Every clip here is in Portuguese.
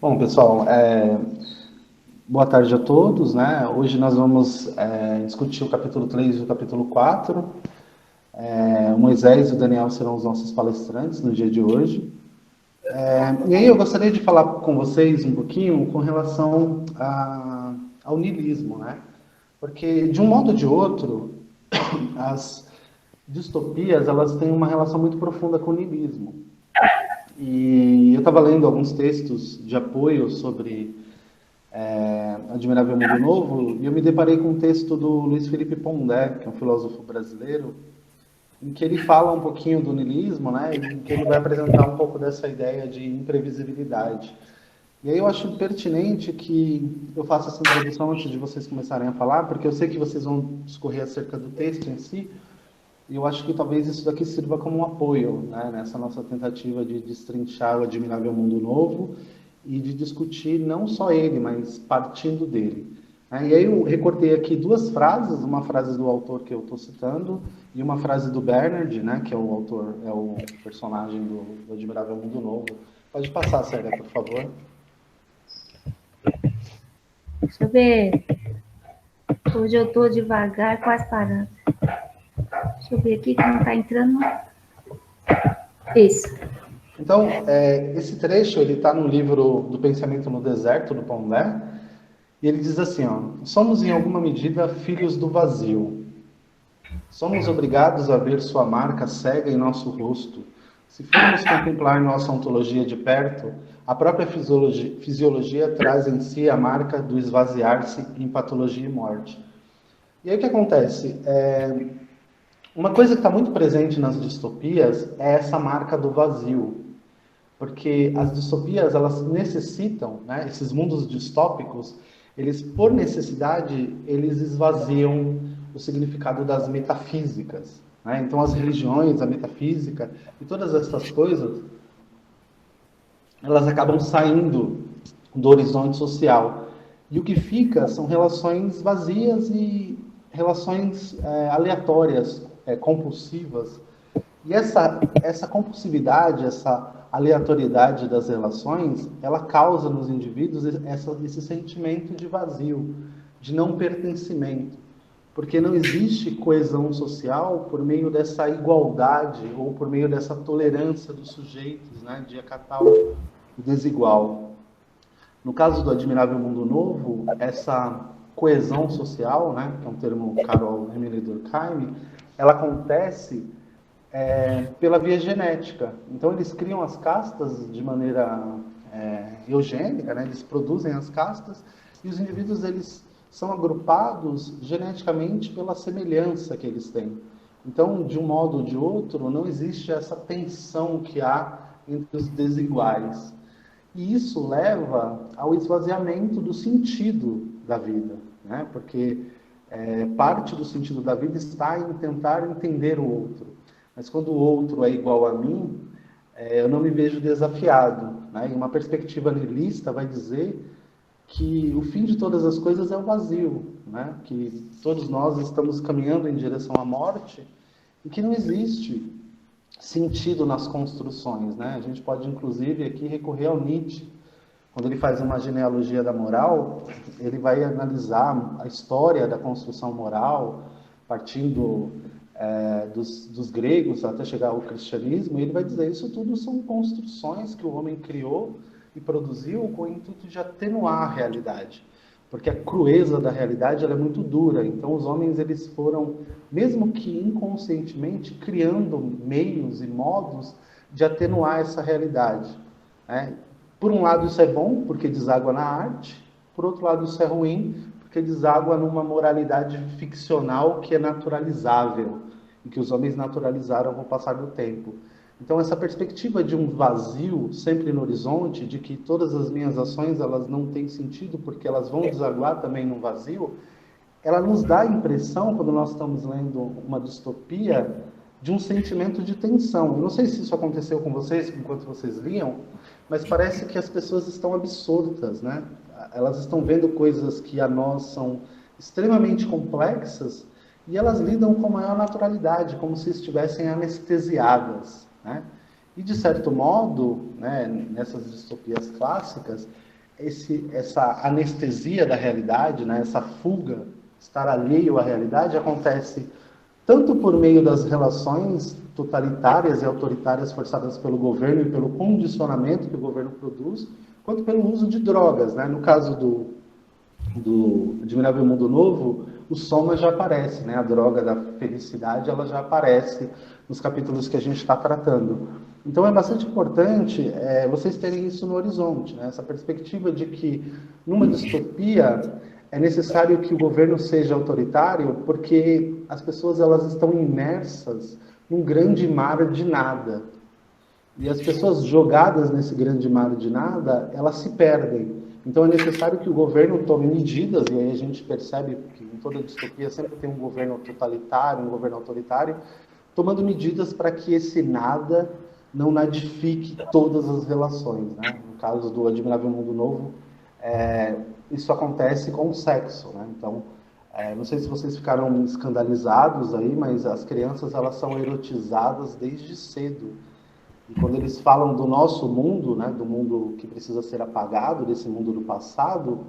Bom, pessoal, boa tarde a todos, né? Hoje nós vamos discutir o capítulo 3 e o capítulo 4. O Moisés e o Daniel serão os nossos palestrantes no dia de hoje. E aí eu gostaria de falar com vocês um pouquinho com relação ao niilismo, né? Porque, de um modo ou de outro, as distopias, elas têm uma relação muito profunda com o niilismo. E eu estava lendo alguns textos de apoio sobre Admirável Mundo Novo, e eu me deparei com um texto do Luiz Felipe Pondé, que é um filósofo brasileiro, em que ele fala um pouquinho do niilismo, né, em que ele vai apresentar um pouco dessa ideia de imprevisibilidade. E aí eu acho pertinente que eu faça essa introdução antes de vocês começarem a falar, porque eu sei que vocês vão discorrer acerca do texto em si, e eu acho que talvez isso daqui sirva como um apoio, né, nessa nossa tentativa de destrinchar o Admirável Mundo Novo e de discutir não só ele, mas partindo dele. E aí eu recortei aqui duas frases, uma frase do autor que eu estou citando e uma frase do Bernard, né, que é o autor, é o personagem do Admirável Mundo Novo. Pode passar, Célia, por favor. Deixa eu ver. Hoje eu tô devagar, quase parando. Deixa eu ver aqui que não tá entrando. Isso. Então, esse trecho ele está no livro do Pensamento no Deserto, do Pondé, e ele diz assim, ó, somos em alguma medida filhos do vazio. Somos obrigados a ver sua marca cega em nosso rosto. Se formos contemplar nossa ontologia de perto, a própria fisiologia traz em si a marca do esvaziar-se em patologia e morte. E aí o que acontece? Uma coisa que está muito presente nas distopias é essa marca do vazio. Porque as distopias, elas necessitam, né, esses mundos distópicos, eles, por necessidade, eles esvaziam o significado das metafísicas. Né? Então, as religiões, a metafísica e todas essas coisas, elas acabam saindo do horizonte social. E o que fica são relações vazias e relações aleatórias, compulsivas. E essa compulsividade, essa aleatoriedade das relações, ela causa nos indivíduos esse sentimento de vazio, de não pertencimento. Porque não existe coesão social por meio dessa igualdade ou por meio dessa tolerância dos sujeitos, né, de acatar o desigual. No caso do Admirável Mundo Novo, essa coesão social, né, que é um termo caro ao Emile Durkheim, ela acontece pela via genética. Então, eles criam as castas de maneira eugênica, né? Eles produzem as castas e os indivíduos eles são agrupados geneticamente pela semelhança que eles têm. Então, de um modo ou de outro, não existe essa tensão que há entre os desiguais. E isso leva ao esvaziamento do sentido da vida, né? Porque parte do sentido da vida está em tentar entender o outro. Mas quando o outro é igual a mim, eu não me vejo desafiado. Né? E uma perspectiva nihilista vai dizer que o fim de todas as coisas é o vazio, né? Que todos nós estamos caminhando em direção à morte e que não existe sentido nas construções. Né? A gente pode, inclusive, aqui recorrer ao Nietzsche. Quando ele faz uma genealogia da moral, ele vai analisar a história da construção moral, partindo dos gregos até chegar ao cristianismo, e ele vai dizer isso tudo são construções que o homem criou e produziu com o intuito de atenuar a realidade. Porque a crueza da realidade ela é muito dura. Então os homens eles foram, mesmo que inconscientemente, criando meios e modos de atenuar essa realidade. Né? Por um lado isso é bom, porque deságua na arte. Por outro lado isso é ruim, porque deságua numa moralidade ficcional que é naturalizável e que os homens naturalizaram com o passar do tempo. Então essa perspectiva de um vazio sempre no horizonte, de que todas as minhas ações elas não têm sentido porque elas vão desaguar também no vazio, ela nos dá a impressão, quando nós estamos lendo uma distopia, de um sentimento de tensão. Eu não sei se isso aconteceu com vocês enquanto vocês liam, mas parece que as pessoas estão absortas, né? Elas estão vendo coisas que a nós são extremamente complexas e elas lidam com maior naturalidade, como se estivessem anestesiadas, né? E de certo modo, né, nessas distopias clássicas, essa anestesia da realidade, né, essa fuga, estar alheio à realidade, acontece tanto por meio das relações totalitárias e autoritárias forçadas pelo governo e pelo condicionamento que o governo produz, quanto pelo uso de drogas, né? No caso do Admirável Mundo Novo, o soma já aparece, né? A droga da felicidade, ela já aparece nos capítulos que a gente está tratando. Então é bastante importante vocês terem isso no horizonte, né? Essa perspectiva de que numa distopia é necessário que o governo seja autoritário porque as pessoas elas estão imersas num grande mar de nada. E as pessoas jogadas nesse grande mar de nada, elas se perdem. Então é necessário que o governo tome medidas, e aí a gente percebe que em toda distopia sempre tem um governo totalitário, um governo autoritário, tomando medidas para que esse nada não nadifique todas as relações. Né? No caso do Admirável Mundo Novo, isso acontece com o sexo. Né? Então, não sei se vocês ficaram escandalizados aí, mas as crianças elas são erotizadas desde cedo. E quando eles falam do nosso mundo, né, do mundo que precisa ser apagado, desse mundo do passado,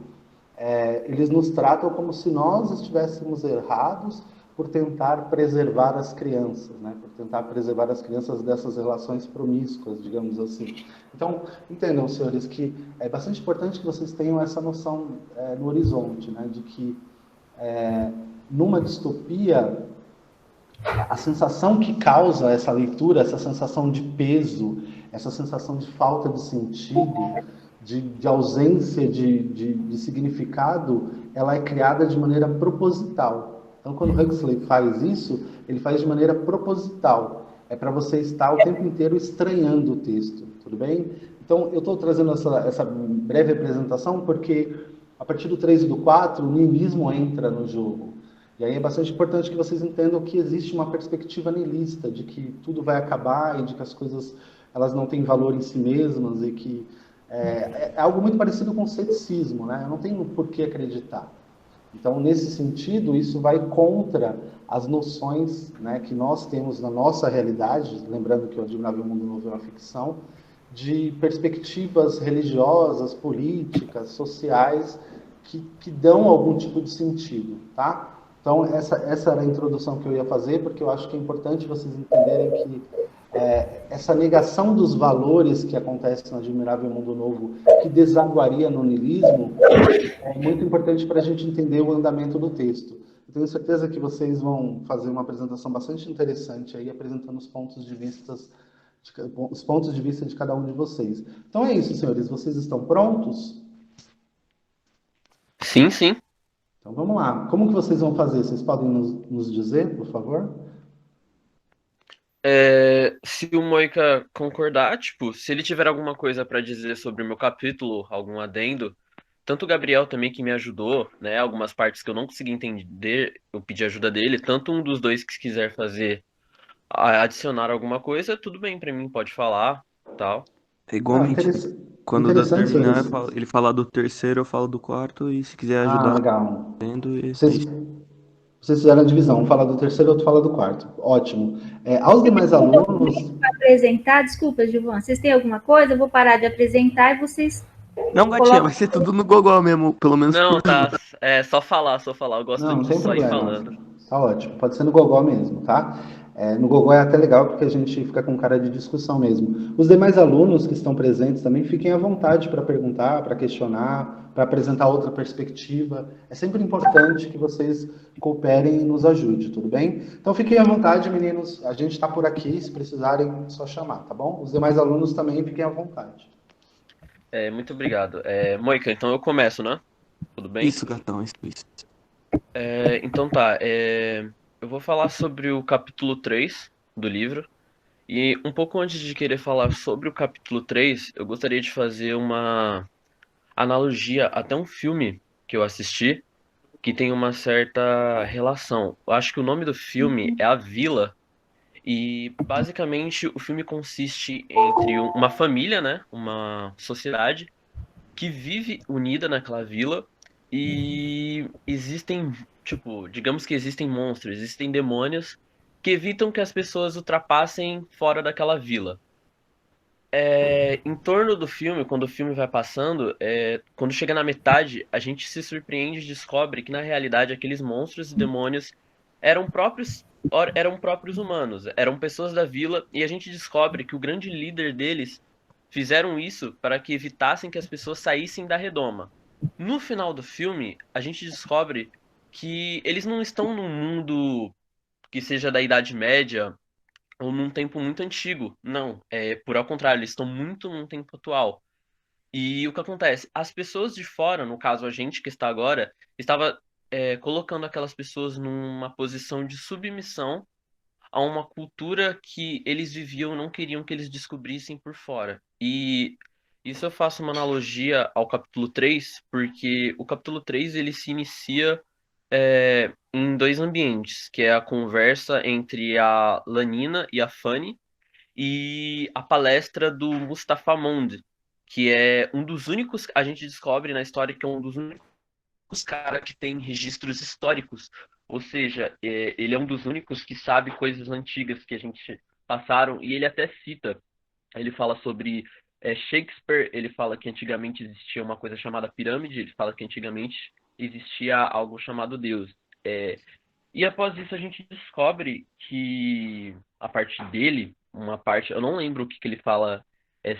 eles nos tratam como se nós estivéssemos errados por tentar preservar as crianças, né, por tentar preservar as crianças dessas relações promíscuas, digamos assim. Então, entendam, senhores, que é bastante importante que vocês tenham essa noção no horizonte, né, de que numa distopia a sensação que causa essa leitura, essa sensação de peso, essa sensação de falta de sentido, de ausência de significado, ela é criada de maneira proposital. Então, quando Huxley faz isso, ele faz de maneira proposital. É para você estar o tempo inteiro estranhando o texto, tudo bem? Então, eu estou trazendo essa breve apresentação porque, a partir do 3 e do 4, o niilismo entra no jogo. E aí é bastante importante que vocês entendam que existe uma perspectiva nihilista, de que tudo vai acabar e de que as coisas elas não têm valor em si mesmas e que é algo muito parecido com o ceticismo, né? Eu não tenho por que acreditar. Então, nesse sentido, isso vai contra as noções, né, que nós temos na nossa realidade, lembrando que o Admirável Mundo Novo é uma ficção, de perspectivas religiosas, políticas, sociais, que dão algum tipo de sentido, tá? Então, essa era a introdução que eu ia fazer, porque eu acho que é importante vocês entenderem que essa negação dos valores que acontece no Admirável Mundo Novo, que desaguaria no niilismo, é muito importante para a gente entender o andamento do texto. Eu tenho certeza que vocês vão fazer uma apresentação bastante interessante aí, apresentando os pontos de vista de cada um de vocês. Então é isso, senhores. Vocês estão prontos? Sim, sim. Então vamos lá. Como que vocês vão fazer? Vocês podem nos dizer, por favor? Se o Moika concordar, tipo, se ele tiver alguma coisa pra dizer sobre o meu capítulo, algum adendo, tanto o Gabriel também que me ajudou, né, algumas partes que eu não consegui entender, eu pedi ajuda dele, tanto um dos dois que quiser fazer, adicionar alguma coisa, tudo bem pra mim, pode falar, tal. É Ah, igualmente, quando dá interessante, terminar, senhores. ele falar do terceiro, eu falo do quarto, e se quiser Ah, ajudar, legal. vendo, e é Vocês, isso. vocês fizeram a divisão. Um fala do terceiro, outro fala do quarto. Ótimo. Aos demais alunos... Apresentar, desculpa, Gilvan, vocês têm alguma coisa? Eu vou parar de apresentar e vocês Não, gatinha, colocam. vai ser tudo no Gogol mesmo, pelo menos por Não, tá, enquanto. só falar, eu gosto Não, não de tem só ir problema. falando. Tá ótimo. Pode ser no Gogó mesmo, tá? No Gogó é até legal porque a gente fica com cara de discussão mesmo. Os demais alunos que estão presentes também fiquem à vontade para perguntar, para questionar, para apresentar outra perspectiva. É sempre importante que vocês cooperem e nos ajudem, tudo bem? Então fiquem à vontade, meninos. A gente está por aqui, se precisarem, é só chamar, tá bom? Os demais alunos também fiquem à vontade. Muito obrigado. Moika, então eu começo, né? Tudo bem? Isso, gatão, isso. Então tá, eu vou falar sobre o capítulo 3 do livro. E um pouco antes de querer falar sobre o capítulo 3, eu gostaria de fazer uma analogia até um filme que eu assisti, que tem uma certa relação. Eu acho que o nome do filme é A Vila, e basicamente o filme consiste entre uma família, né, uma sociedade, que vive unida naquela vila, e existem, tipo, digamos que existem monstros, existem demônios que evitam que as pessoas ultrapassem fora daquela vila. Em torno do filme, quando o filme vai passando, quando chega na metade, a gente se surpreende e descobre que na realidade aqueles monstros e demônios eram próprios humanos, eram pessoas da vila, e a gente descobre que o grande líder deles fizeram isso para que evitassem que as pessoas saíssem da redoma. No final do filme, a gente descobre que eles não estão num mundo que seja da Idade Média ou num tempo muito antigo. Não, por ao contrário, eles estão muito num tempo atual. E o que acontece? As pessoas de fora, no caso a gente que está agora, estava colocando aquelas pessoas numa posição de submissão a uma cultura que eles viviam e não queriam que eles descobrissem por fora. E isso eu faço uma analogia ao capítulo 3 porque o capítulo 3 ele se inicia em dois ambientes, que é a conversa entre a Lanina e a Fanny e a palestra do Mustafa Mond, que é um dos únicos, a gente descobre na história que é um dos únicos caras que tem registros históricos, ou seja, ele é um dos únicos que sabe coisas antigas que a gente passaram, e ele até cita, ele fala sobre Shakespeare, ele fala que antigamente existia uma coisa chamada pirâmide, ele fala que antigamente existia algo chamado Deus. E após isso a gente descobre que a parte dele, uma parte, eu não lembro o que ele fala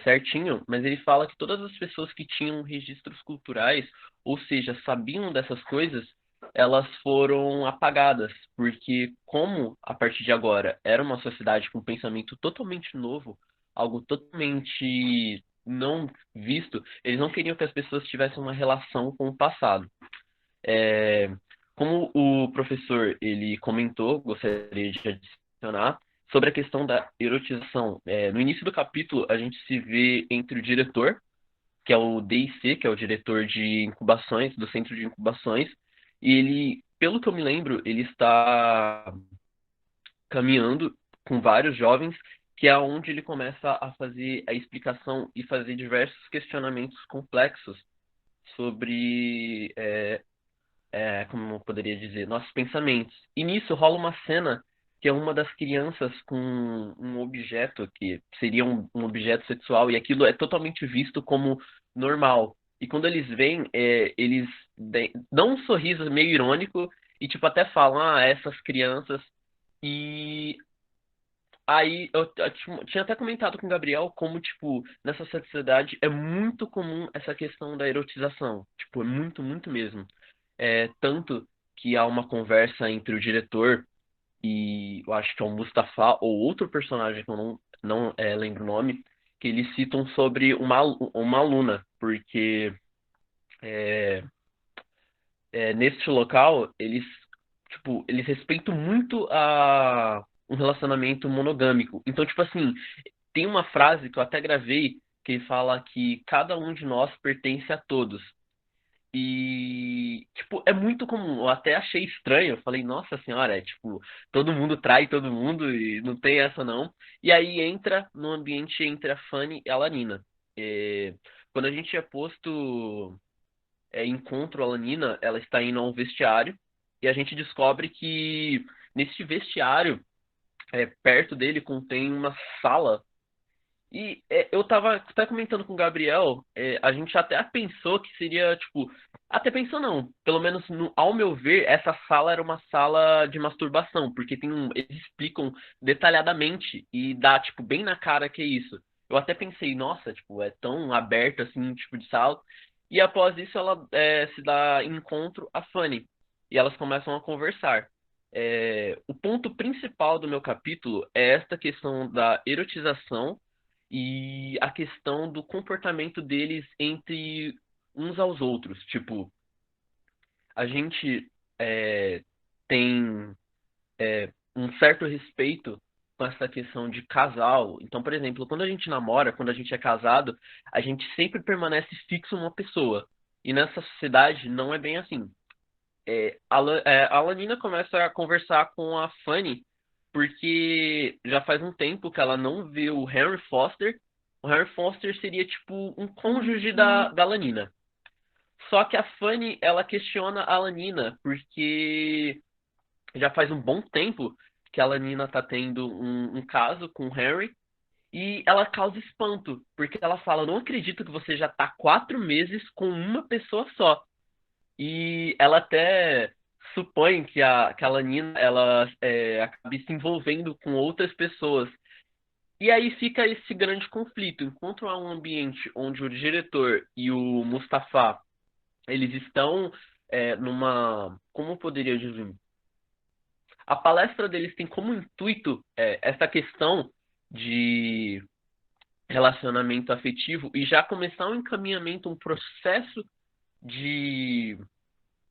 certinho, mas ele fala que todas as pessoas que tinham registros culturais, ou seja, sabiam dessas coisas, elas foram apagadas, porque como a partir de agora era uma sociedade com um pensamento totalmente novo, algo totalmente não visto, eles não queriam que as pessoas tivessem uma relação com o passado. É, como o professor ele comentou, gostaria de adicionar sobre a questão da erotização. No início do capítulo, a gente se vê entre o diretor, que é o DIC, que é o diretor de incubações, do centro de incubações, e ele, pelo que eu me lembro, ele está caminhando com vários jovens, que é onde ele começa a fazer a explicação e fazer diversos questionamentos complexos sobre como eu poderia dizer, nossos pensamentos. E nisso rola uma cena que é uma das crianças com um objeto que seria um objeto sexual e aquilo é totalmente visto como normal. E quando eles veem, eles dão um sorriso meio irônico e tipo até falam, essas crianças. E aí eu tinha até comentado com o Gabriel como, tipo, nessa sociedade é muito comum essa questão da erotização. Tipo, é muito, muito mesmo. Tanto que há uma conversa entre o diretor e eu acho que é o Mustafa ou outro personagem que eu não lembro o nome, que eles citam sobre uma aluna, porque é, neste local eles, tipo, eles respeitam muito um relacionamento monogâmico. Então, tipo assim, tem uma frase que eu até gravei que fala que cada um de nós pertence a todos. E, tipo, é muito comum. Eu até achei estranho. Eu falei, nossa senhora, tipo, todo mundo trai todo mundo e não tem essa não. E aí entra no ambiente entre a Fanny e a Lanina. Quando a gente é posto encontro a Lanina, ela está indo a um vestiário e a gente descobre que nesse vestiário, perto dele, contém uma sala e eu tava até comentando com o Gabriel, a gente até pensou que seria, tipo, até pensou não, pelo menos ao meu ver, essa sala era uma sala de masturbação, porque eles explicam detalhadamente e dá, tipo, bem na cara que é isso. Eu até pensei, nossa, tipo, é tão aberto assim, tipo de sala. E após isso ela se dá encontro a Fanny e elas começam a conversar. O ponto principal do meu capítulo é esta questão da erotização e a questão do comportamento deles entre uns aos outros. Tipo, a gente tem um certo respeito com essa questão de casal. Então, por exemplo, quando a gente namora, quando a gente é casado, a gente sempre permanece fixo numa pessoa. E nessa sociedade não é bem assim. A Lanina começa a conversar com a Fanny, porque já faz um tempo que ela não vê o Henry Foster. O Henry Foster seria tipo um cônjuge da Lanina. Só que a Fanny, ela questiona a Lanina, porque já faz um bom tempo que a Lanina tá tendo um caso com o Henry, E ela causa espanto, porque ela fala: não acredito que você já tá 4 meses com uma pessoa só. E ela até supõe que a Lanina ela acabe se envolvendo com outras pessoas. E aí fica esse grande conflito. Enquanto há um ambiente onde o diretor e o Mustafa eles estão numa. Como eu poderia dizer? A palestra deles tem como intuito essa questão de relacionamento afetivo e já começar um encaminhamento, um processo de,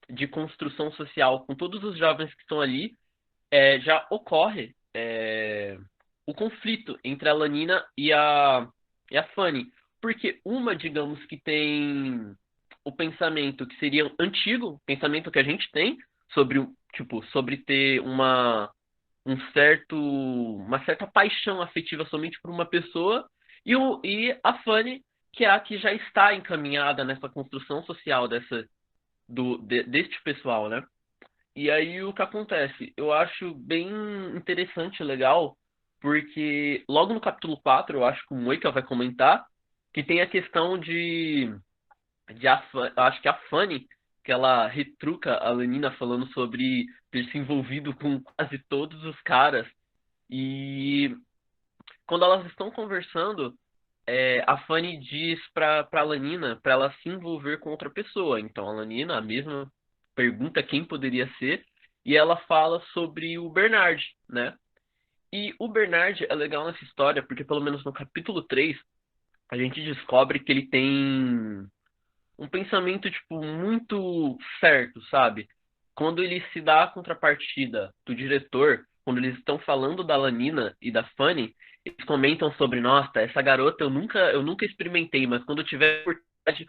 de construção social com todos os jovens que estão ali, já ocorre o conflito entre a Lanina e a Fanny. Porque uma, digamos que tem o pensamento que seria antigo, o pensamento que a gente tem sobre, tipo, sobre ter uma certa paixão afetiva somente por uma pessoa, e a Fanny, que é a que já está encaminhada nessa construção social deste pessoal, né? E aí o que acontece? Eu acho bem interessante e legal, porque logo no capítulo 4 eu acho que o Moika vai comentar, que tem a questão eu acho que a Fanny, que ela retruca a Lenina falando sobre ter se envolvido com quase todos os caras. E quando elas estão conversando, a Fanny diz pra Lanina pra ela se envolver com outra pessoa. Então a Lanina, a mesma, pergunta quem poderia ser, e ela fala sobre o Bernard, né? E o Bernard é legal nessa história, porque pelo menos no capítulo 3 a gente descobre que ele tem um pensamento, tipo, muito certo, sabe? Quando ele se dá a contrapartida do diretor, quando eles estão falando da Lanina e da Fanny, eles comentam sobre, nossa, essa garota eu nunca experimentei, mas quando eu tiver oportunidade,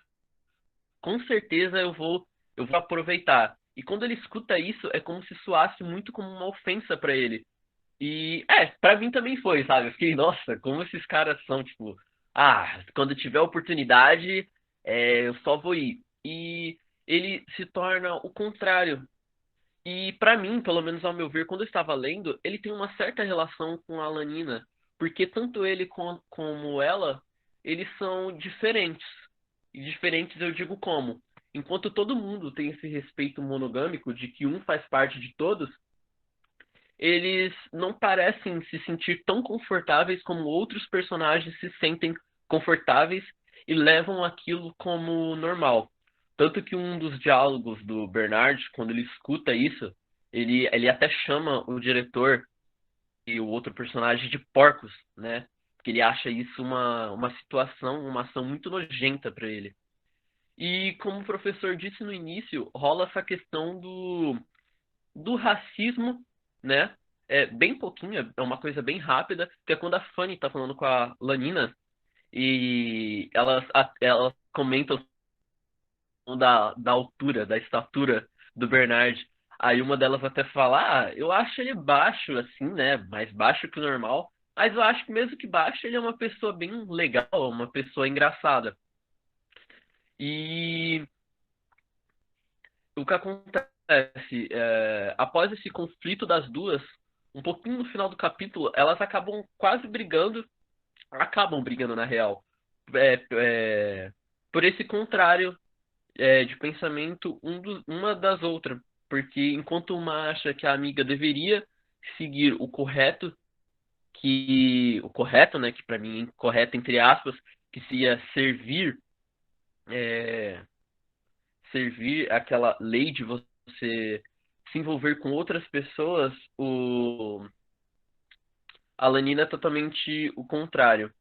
com certeza eu vou aproveitar. E quando ele escuta isso, é como se soasse muito como uma ofensa pra ele. E, pra mim também foi, sabe? Eu fiquei, nossa, como esses caras são, tipo, quando tiver oportunidade, eu só vou ir. E ele se torna o contrário. E pra mim, pelo menos ao meu ver, quando eu estava lendo, ele tem uma certa relação com a Alanina, porque tanto ele como ela, eles são diferentes. E diferentes eu digo como? Enquanto todo mundo tem esse respeito monogâmico de que um faz parte de todos, eles não parecem se sentir tão confortáveis como outros personagens se sentem confortáveis e levam aquilo como normal. Tanto que um dos diálogos do Bernard, quando ele escuta isso, ele até chama o diretor e o outro personagem de porcos, né? Porque ele acha isso uma situação, uma ação muito nojenta para ele. E como o professor disse no início, rola essa questão do racismo, né? É bem pouquinho, é uma coisa bem rápida, que é quando a Fanny tá falando com a Lanina e elas comentam da altura, da estatura do Bernard. Aí uma delas até fala, eu acho ele baixo, assim, né? Mais baixo que o normal. Mas eu acho que mesmo que baixo, ele é uma pessoa bem legal, uma pessoa engraçada. E o que acontece após esse conflito das duas, um pouquinho no final do capítulo, elas acabam brigando na real, por esse contrário de pensamento uma das outras, porque enquanto uma acha que a amiga deveria seguir o correto, né, que para mim correto entre aspas, que seria é, servir aquela lei de você se envolver com outras pessoas, a Lanina é totalmente o contrário.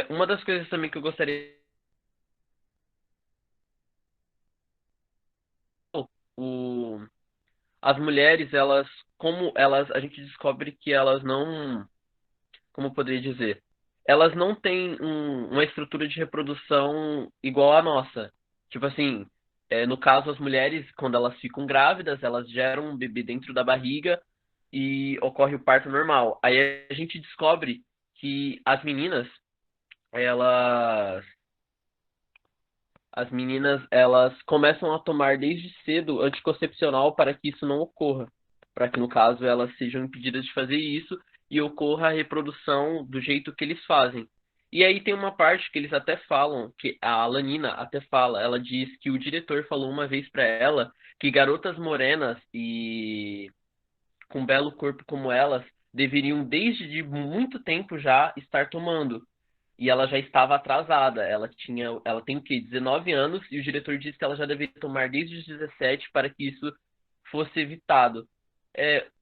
Uma das coisas também que eu gostaria. O, as mulheres, a gente descobre que elas não, como eu poderia dizer, elas não têm uma estrutura de reprodução igual à nossa. Tipo assim, no caso, as mulheres, quando elas ficam grávidas, elas geram um bebê dentro da barriga e ocorre o parto normal. Aí a gente descobre que elas, as meninas, elas começam a tomar desde cedo anticoncepcional para que isso não ocorra, para que no caso elas sejam impedidas de fazer isso e ocorra a reprodução do jeito que eles fazem. E aí tem uma parte que eles até falam, que a Alanina até fala, ela diz que o diretor falou uma vez pra ela que garotas morenas e com um belo corpo como elas deveriam desde de muito tempo já estar tomando. E ela já estava atrasada. Ela tem o quê? 19 anos e o diretor disse que ela já deveria tomar desde os 17 para que isso fosse evitado.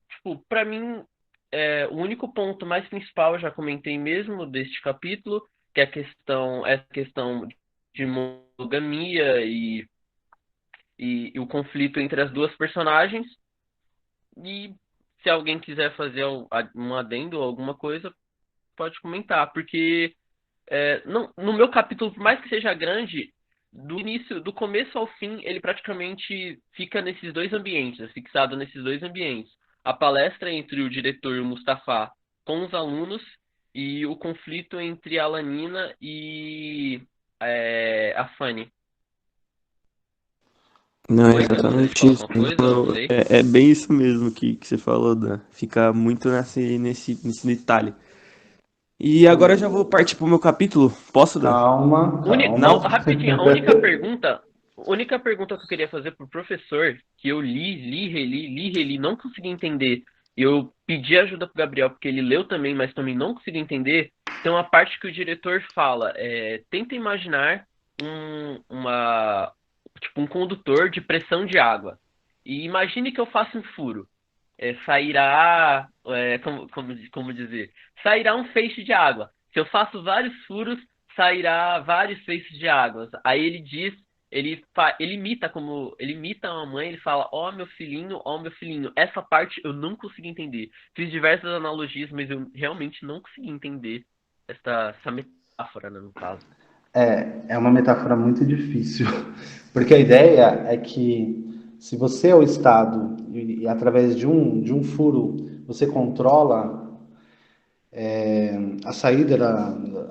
Tipo, para mim, o único ponto mais principal, eu já comentei mesmo deste capítulo, que é essa questão de monogamia e o conflito entre as duas personagens. E se alguém quiser fazer um adendo ou alguma coisa, pode comentar, porque no meu capítulo, por mais que seja grande, do começo ao fim, ele praticamente fica nesses dois ambientes, fixado nesses dois ambientes. A palestra entre o diretor e o Mustafa com os alunos e o conflito entre a Alanina e a Fanny. Não, é Oi, quer exatamente falar isso. alguma coisa? Não Não, sei. é bem isso mesmo que você falou, Dan. Fica muito nesse detalhe. E agora eu já vou partir pro meu capítulo. Posso, Dan? Calma, Não? calma. Rapidinho, a única pergunta que eu queria fazer pro professor, que eu reli, não consegui entender, e eu pedi ajuda pro Gabriel, porque ele leu também, mas também não consegui entender, tem uma parte que o diretor fala, tenta imaginar tipo, um condutor de pressão de água, e imagine que eu faça um furo. Sairá, como dizer, sairá um feixe de água. Se eu faço vários furos, sairá vários feixes de águas. Aí ele diz, ele imita a mamãe, ele fala, ó meu filhinho, ó meu filhinho. Essa parte eu não consegui entender. Fiz diversas analogias, mas eu realmente não consegui entender essa metáfora, né, no caso. É uma metáfora muito difícil, porque a ideia é que se você é o Estado e através de um furo você controla a saída,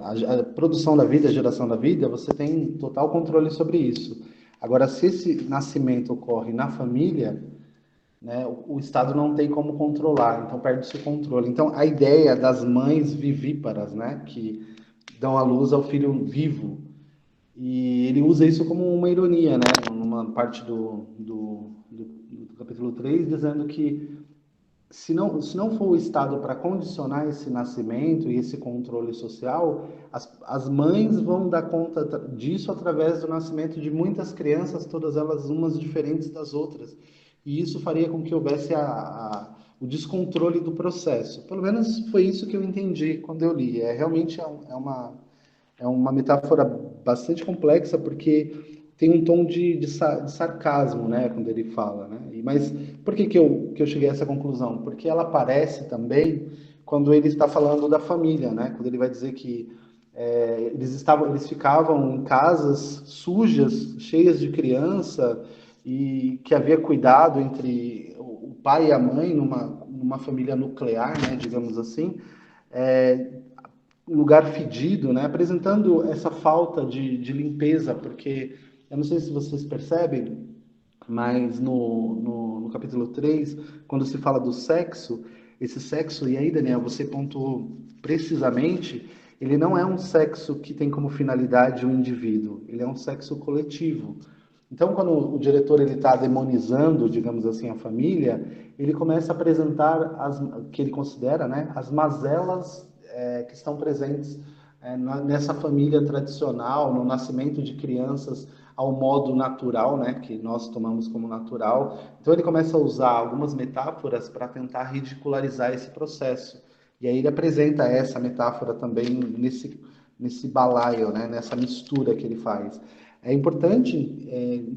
a produção da vida, a geração da vida, você tem total controle sobre isso. Agora, se esse nascimento ocorre na família, né, o Estado não tem como controlar, então perde-se o controle. Então, a ideia das mães vivíparas, né, que dão à luz ao filho vivo, e ele usa isso como uma ironia, né, numa parte do capítulo 3 dizendo que se não for o Estado para condicionar esse nascimento e esse controle social, as mães vão dar conta disso através do nascimento de muitas crianças, todas elas umas diferentes das outras. E isso faria com que houvesse o descontrole do processo. Pelo menos foi isso que eu entendi quando eu li. Realmente é uma metáfora bastante complexa, porque tem um tom de sarcasmo, né, quando ele fala, né? Mas por que eu cheguei a essa conclusão? Porque ela aparece também quando ele está falando da família, né? Quando ele vai dizer que eles ficavam em casas sujas, cheias de criança, e que havia cuidado entre o pai e a mãe numa família nuclear, né, digamos assim, um lugar fedido, né, apresentando essa falta de limpeza, porque eu não sei se vocês percebem, mas no capítulo 3, quando se fala do sexo, esse sexo, e aí, Daniel, você pontuou precisamente, ele não é um sexo que tem como finalidade o indivíduo, ele é um sexo coletivo. Então, quando o diretor ele está demonizando, digamos assim, a família, ele começa a apresentar que ele considera, né, as mazelas que estão presentes nessa família tradicional, no nascimento de crianças ao modo natural, né, que nós tomamos como natural. Então ele começa a usar algumas metáforas para tentar ridicularizar esse processo. E aí ele apresenta essa metáfora também nesse balaio, né, nessa mistura que ele faz. É importante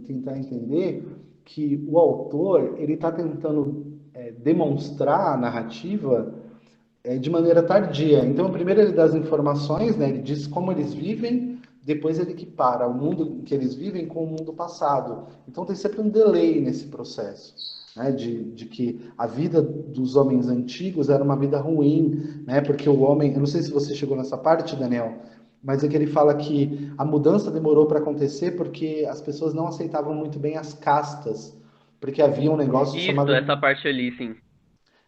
tentar entender que o autor ele está tentando demonstrar a narrativa de maneira tardia. Então, primeiro ele dá as informações, né? Ele diz como eles vivem, depois ele equipara o mundo que eles vivem com o mundo passado. Então, tem sempre um delay nesse processo, né? De que a vida dos homens antigos era uma vida ruim, né? Porque o homem, eu não sei se você chegou nessa parte, Daniel, mas é que ele fala que a mudança demorou para acontecer porque as pessoas não aceitavam muito bem as castas, porque havia um negócio Isso, essa chamado parte ali, sim.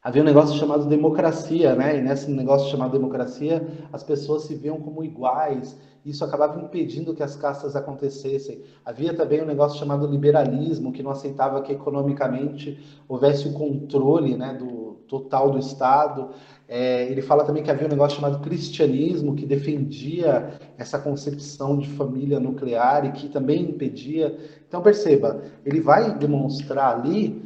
havia um negócio chamado democracia, né? E nesse negócio chamado democracia, as pessoas se viam como iguais. Isso acabava impedindo que as castas acontecessem. Havia também um negócio chamado liberalismo, que não aceitava que economicamente houvesse o controle, né, do total do Estado. Ele fala também que havia um negócio chamado cristianismo, que defendia essa concepção de família nuclear e que também impedia. Então, perceba, ele vai demonstrar ali,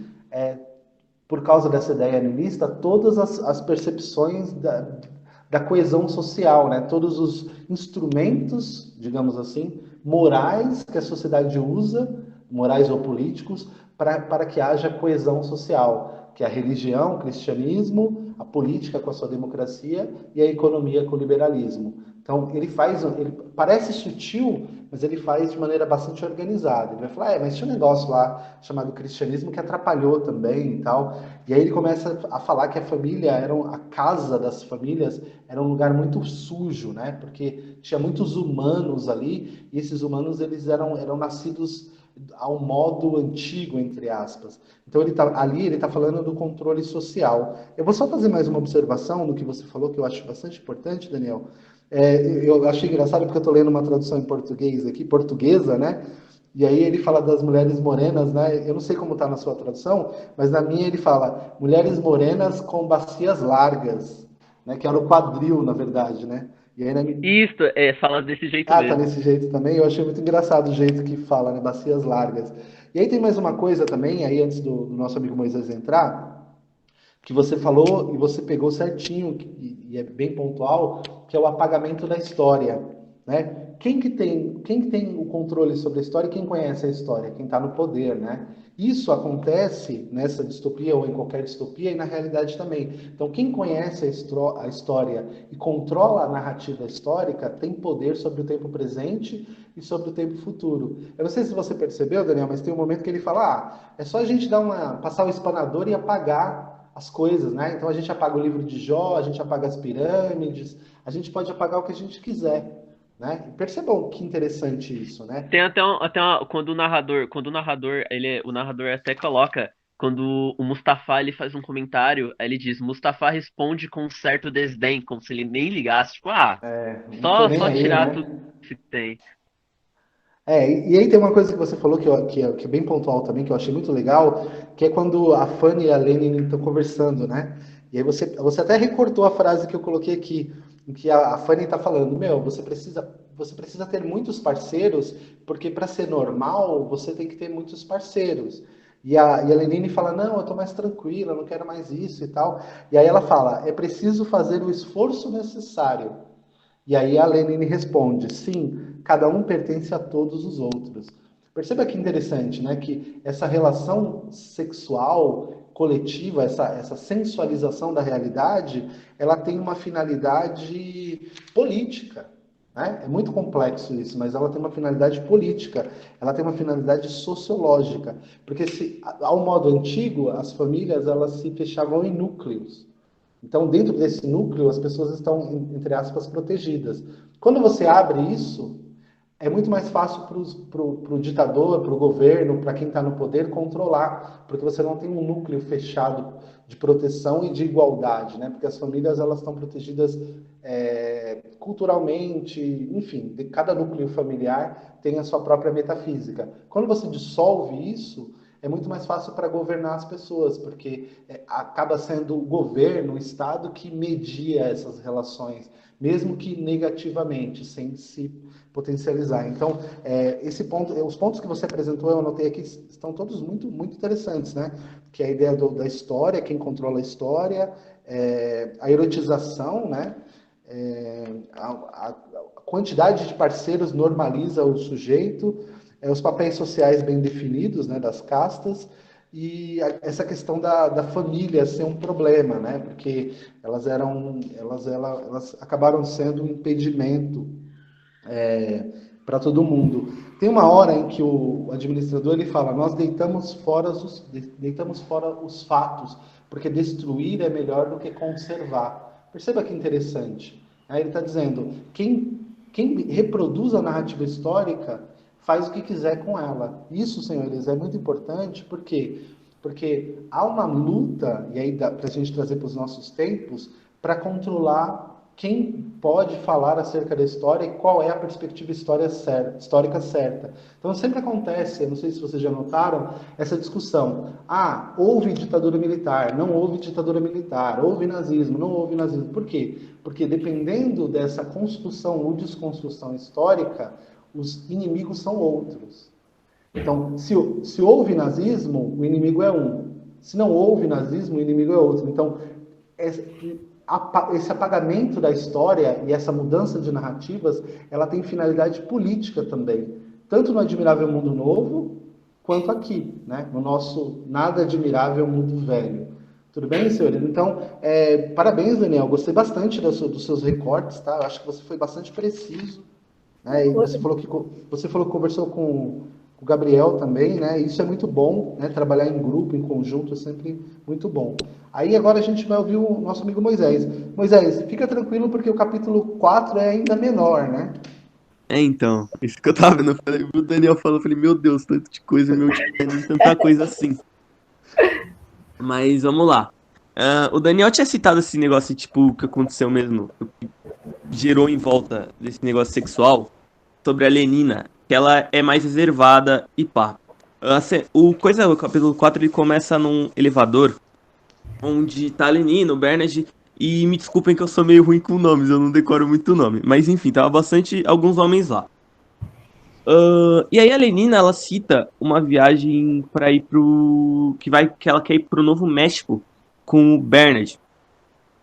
por causa dessa ideia niilista, todas as percepções da coesão social, né? Todos os instrumentos, digamos assim, morais que a sociedade usa, morais ou políticos, para que haja coesão social, que é a religião, o cristianismo, a política com a sua democracia e a economia com o liberalismo. Então, ele parece sutil, mas ele faz de maneira bastante organizada. Ele vai falar, mas tinha um negócio lá chamado cristianismo que atrapalhou também e tal. E aí ele começa a falar que a família, a casa das famílias era um lugar muito sujo, né? Porque tinha muitos humanos ali, e esses humanos eles eram nascidos ao modo antigo, entre aspas. Então ele está falando do controle social. Eu vou só fazer mais uma observação no que você falou, que eu acho bastante importante, Daniel. Eu achei engraçado porque eu estou lendo uma tradução em português aqui, portuguesa, né? E aí ele fala das mulheres morenas, né? Eu não sei como está na sua tradução, mas na minha ele fala mulheres morenas com bacias largas, né? Que era o quadril, na verdade, né? E aí, Isso, fala desse jeito tá mesmo. nesse jeito também. Eu achei muito engraçado o jeito que fala, né? Bacias largas. E aí tem mais uma coisa também, aí antes do nosso amigo Moisés entrar, que você falou e você pegou certinho, e é bem pontual, que é o apagamento da história, né? Quem que tem o controle sobre a história e quem conhece a história? Quem está no poder, né? Isso acontece nessa distopia ou em qualquer distopia e na realidade também. Então, quem conhece a história e controla a narrativa histórica tem poder sobre o tempo presente e sobre o tempo futuro. Eu não sei se você percebeu, Daniel, mas tem um momento que ele fala: é só a gente passar o espanador e apagar as coisas, né? Então a gente apaga o livro de Jó, a gente apaga as pirâmides, a gente pode apagar o que a gente quiser, né? E percebam que interessante isso, né? Tem quando o narrador até coloca, quando o Mustafa ele faz um comentário, aí ele diz, Mustafa responde com um certo desdém, como se ele nem ligasse, tipo, Não tô nem só aí, tirar tudo né? que tem. E aí tem uma coisa que você falou que é bem pontual também, que eu achei muito legal, que é quando a Fanny e a Lenin estão conversando, né? E aí você até recortou a frase que eu coloquei aqui, em que a Fanny está falando, você precisa ter muitos parceiros, porque para ser normal, você tem que ter muitos parceiros. E a Lenine fala, não, eu estou mais tranquila, não quero mais isso e tal. E aí ela fala, é preciso fazer o esforço necessário. E aí a Lenine responde, sim, cada um pertence a todos os outros. Perceba que interessante, né? Que essa relação sexual coletiva, essa sensualização da realidade, ela tem uma finalidade política. Né? É muito complexo isso, mas ela tem uma finalidade política, ela tem uma finalidade sociológica. Porque ao modo antigo, as famílias elas se fechavam em núcleos. Então, dentro desse núcleo, as pessoas estão, entre aspas, protegidas. Quando você abre isso, é muito mais fácil para o ditador, para o governo, para quem está no poder, controlar, porque você não tem um núcleo fechado de proteção e de igualdade, né? Porque as famílias elas estão protegidas culturalmente, enfim, de cada núcleo familiar tem a sua própria metafísica. Quando você dissolve isso, é muito mais fácil para governar as pessoas, porque acaba sendo o governo, o Estado, que media essas relações, mesmo que negativamente, sem se potencializar. Então, os pontos que você apresentou, eu anotei aqui, estão todos muito, muito interessantes, né? Que é a ideia da história, quem controla a história, a erotização, né? A quantidade de parceiros normaliza o sujeito, os papéis sociais bem definidos, né, das castas, e essa questão da família ser um problema, né, porque elas acabaram sendo um impedimento para todo mundo. Tem uma hora em que o administrador ele fala: nós deitamos fora os fatos, porque destruir é melhor do que conservar. Perceba que interessante. Aí ele está dizendo: quem reproduz a narrativa histórica faz o que quiser com ela. Isso, senhores, é muito importante, porque Porque há uma luta, e aí dá para a gente trazer para os nossos tempos, para controlar quem pode falar acerca da história e qual é a perspectiva histórica certa. Então sempre acontece, eu não sei se vocês já notaram, essa discussão. Ah, houve ditadura militar, não houve ditadura militar, houve nazismo, não houve nazismo. Por quê? Porque dependendo dessa construção ou desconstrução histórica, os inimigos são outros. Então, se houve nazismo, o inimigo é um. Se não houve nazismo, o inimigo é outro. Então, esse apagamento da história e essa mudança de narrativas, ela tem finalidade política também. Tanto no Admirável Mundo Novo, quanto aqui, né? No nosso Nada Admirável Mundo Velho. Tudo bem, senhores? Então, parabéns, Daniel. Gostei bastante dos seus recortes, tá? Eu acho que você foi bastante preciso. Né? E você falou que conversou com o Gabriel também, né? Isso é muito bom, né? Trabalhar em grupo, em conjunto, é sempre muito bom. Aí agora a gente vai ouvir o nosso amigo Moisés. Moisés, fica tranquilo porque o capítulo 4 é ainda menor, né? Então, isso que eu tava vendo, o Daniel falou, eu falei, meu Deus, tanta de coisa, meu Deus, tanta coisa assim. Mas vamos lá. O Daniel tinha citado esse negócio, tipo, que aconteceu mesmo, que gerou em volta desse negócio sexual, sobre a Lenina, que ela é mais reservada e pá. O capítulo 4 ele começa num elevador, onde tá a Lenina, o Bernard, e me desculpem que eu sou meio ruim com nomes, eu não decoro muito o nome. Mas enfim, tava bastante alguns homens lá. E aí a Lenina, ela cita uma viagem pra ir que ela quer ir pro Novo México com o Bernard.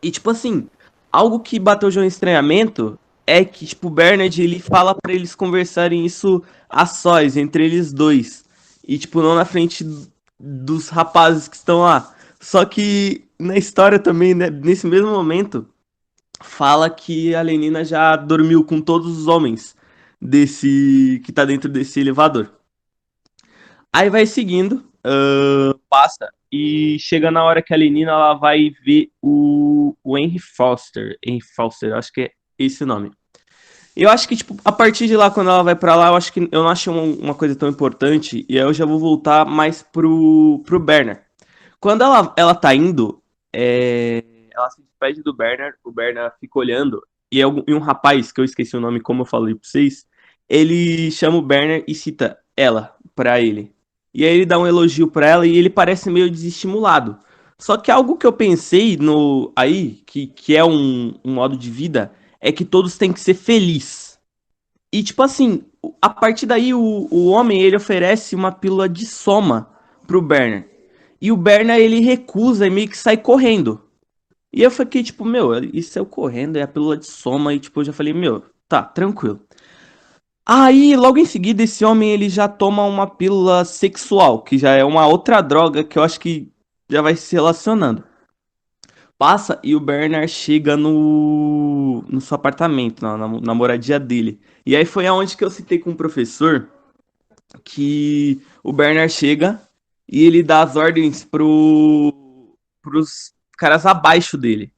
E tipo assim, algo que bateu já um estranhamento é que, tipo, o Bernard, ele fala pra eles conversarem isso a sós, entre eles dois. E, tipo, não na frente dos rapazes que estão lá. Só que na história também, né, nesse mesmo momento, fala que a Lenina já dormiu com todos os homens que tá dentro desse elevador. Aí vai seguindo, passa e chega na hora que a Lenina ela vai ver o Henry Foster. Henry Foster, acho que é esse o nome. Eu acho que, tipo, a partir de lá, quando ela vai pra lá, eu acho que eu não achei uma coisa tão importante. E aí eu já vou voltar mais pro Bernard. Quando ela tá indo, ela se despede do Bernard, o Bernard fica olhando, e um rapaz, que eu esqueci o nome, como eu falei pra vocês, ele chama o Bernard e cita ela pra ele. E aí ele dá um elogio pra ela e ele parece meio desestimulado. Só que algo que eu pensei que é um modo de vida, é que todos têm que ser felizes. E tipo assim, a partir daí o homem ele oferece uma pílula de soma pro Bernard. E o Bernard ele recusa e meio que sai correndo. E eu fiquei tipo, meu, isso é o correndo, é a pílula de soma. E tipo, eu já falei, meu, tá, tranquilo. Aí, logo em seguida, esse homem ele já toma uma pílula sexual, que já é uma outra droga que eu acho que já vai se relacionando. Passa e o Bernard chega no seu apartamento, na moradia dele. E aí foi aonde que eu citei com o professor que o Bernard chega e ele dá as ordens pros caras abaixo dele.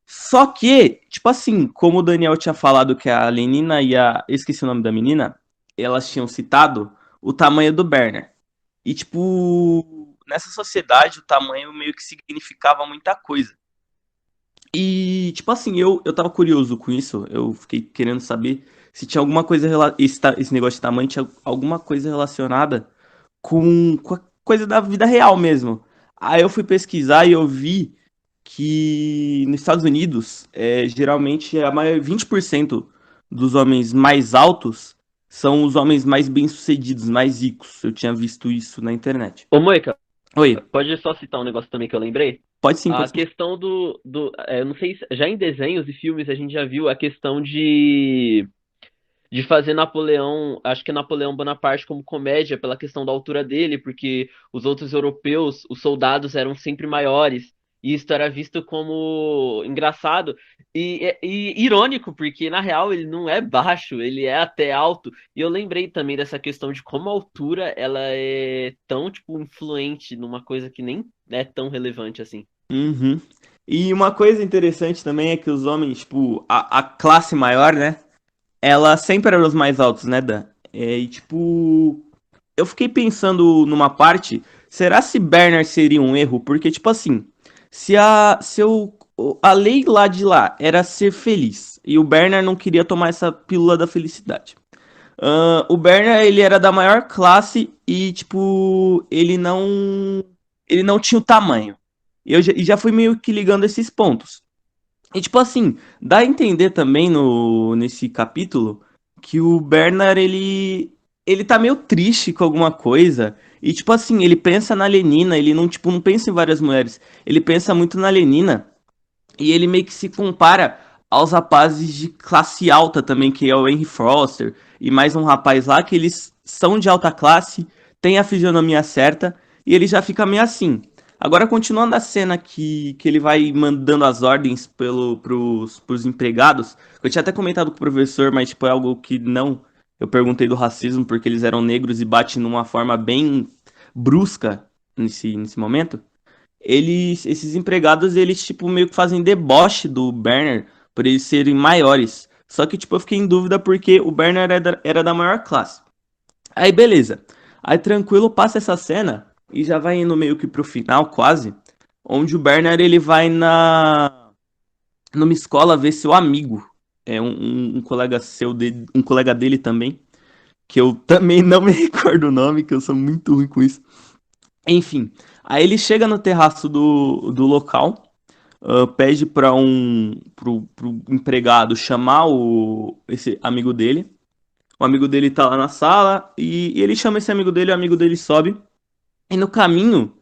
Só que, tipo assim, como o Daniel tinha falado que a Lenina e eu esqueci o nome da menina, elas tinham citado o tamanho do Bernard. E, tipo, nessa sociedade o tamanho meio que significava muita coisa. E, tipo assim, eu tava curioso com isso, eu fiquei querendo saber se tinha alguma coisa, esse negócio de tamanho tinha alguma coisa relacionada com a coisa da vida real mesmo. Aí eu fui pesquisar e eu vi que nos Estados Unidos, geralmente, 20% dos homens mais altos são os homens mais bem-sucedidos, mais ricos. Eu tinha visto isso na internet. Ô, Moica, Oi, pode só citar um negócio também que eu lembrei? pode sim, A pode sim. questão eu não sei, já em desenhos e filmes a gente já viu a questão de fazer Napoleão, acho que é Napoleão Bonaparte como comédia pela questão da altura dele, porque os outros europeus, os soldados eram sempre maiores, e isso era visto como engraçado e irônico, porque na real ele não é baixo, ele é até alto. E eu lembrei também dessa questão de como a altura ela é tão, tipo, influente numa coisa que nem é tão relevante assim. Uhum. E uma coisa interessante também é que os homens, tipo, a classe maior, né? Ela sempre era os mais altos, né, Dan? E tipo, eu fiquei pensando numa parte será se Bernard seria um erro? Porque, tipo assim, a lei lá de lá era ser feliz, e o Bernard não queria tomar essa pílula da felicidade. O Bernard, ele era da maior classe e, tipo, ele não tinha o tamanho. E já fui meio que ligando esses pontos. E, tipo assim, dá a entender também nesse capítulo que o Bernard, ele tá meio triste com alguma coisa. E, tipo assim, ele pensa na Lenina, ele não, tipo, não pensa em várias mulheres. Ele pensa muito na Lenina. E ele meio que se compara aos rapazes de classe alta também, que é o Henry Foster, e mais um rapaz lá, que eles são de alta classe, têm a fisionomia certa, e ele já fica meio assim. Agora, continuando a cena que ele vai mandando as ordens pros empregados, eu tinha até comentado com o professor, mas tipo, é algo que não. Eu perguntei do racismo, porque eles eram negros e bate numa forma bem brusca nesse momento. Esses empregados, eles, tipo, meio que fazem deboche do Berner por eles serem maiores. Só que, tipo, eu fiquei em dúvida porque o Berner era da maior classe. Aí, beleza. Aí, tranquilo, passa essa cena e já vai indo meio que pro final, quase. Onde o Berner, ele vai numa escola ver seu amigo. É um colega seu, um colega dele também. Que eu também não me recordo o nome, que eu sou muito ruim com isso. Enfim, aí ele chega no terraço do local, pede para pro empregado chamar esse amigo dele. O amigo dele tá lá na sala e ele chama esse amigo dele, o amigo dele sobe. E no caminho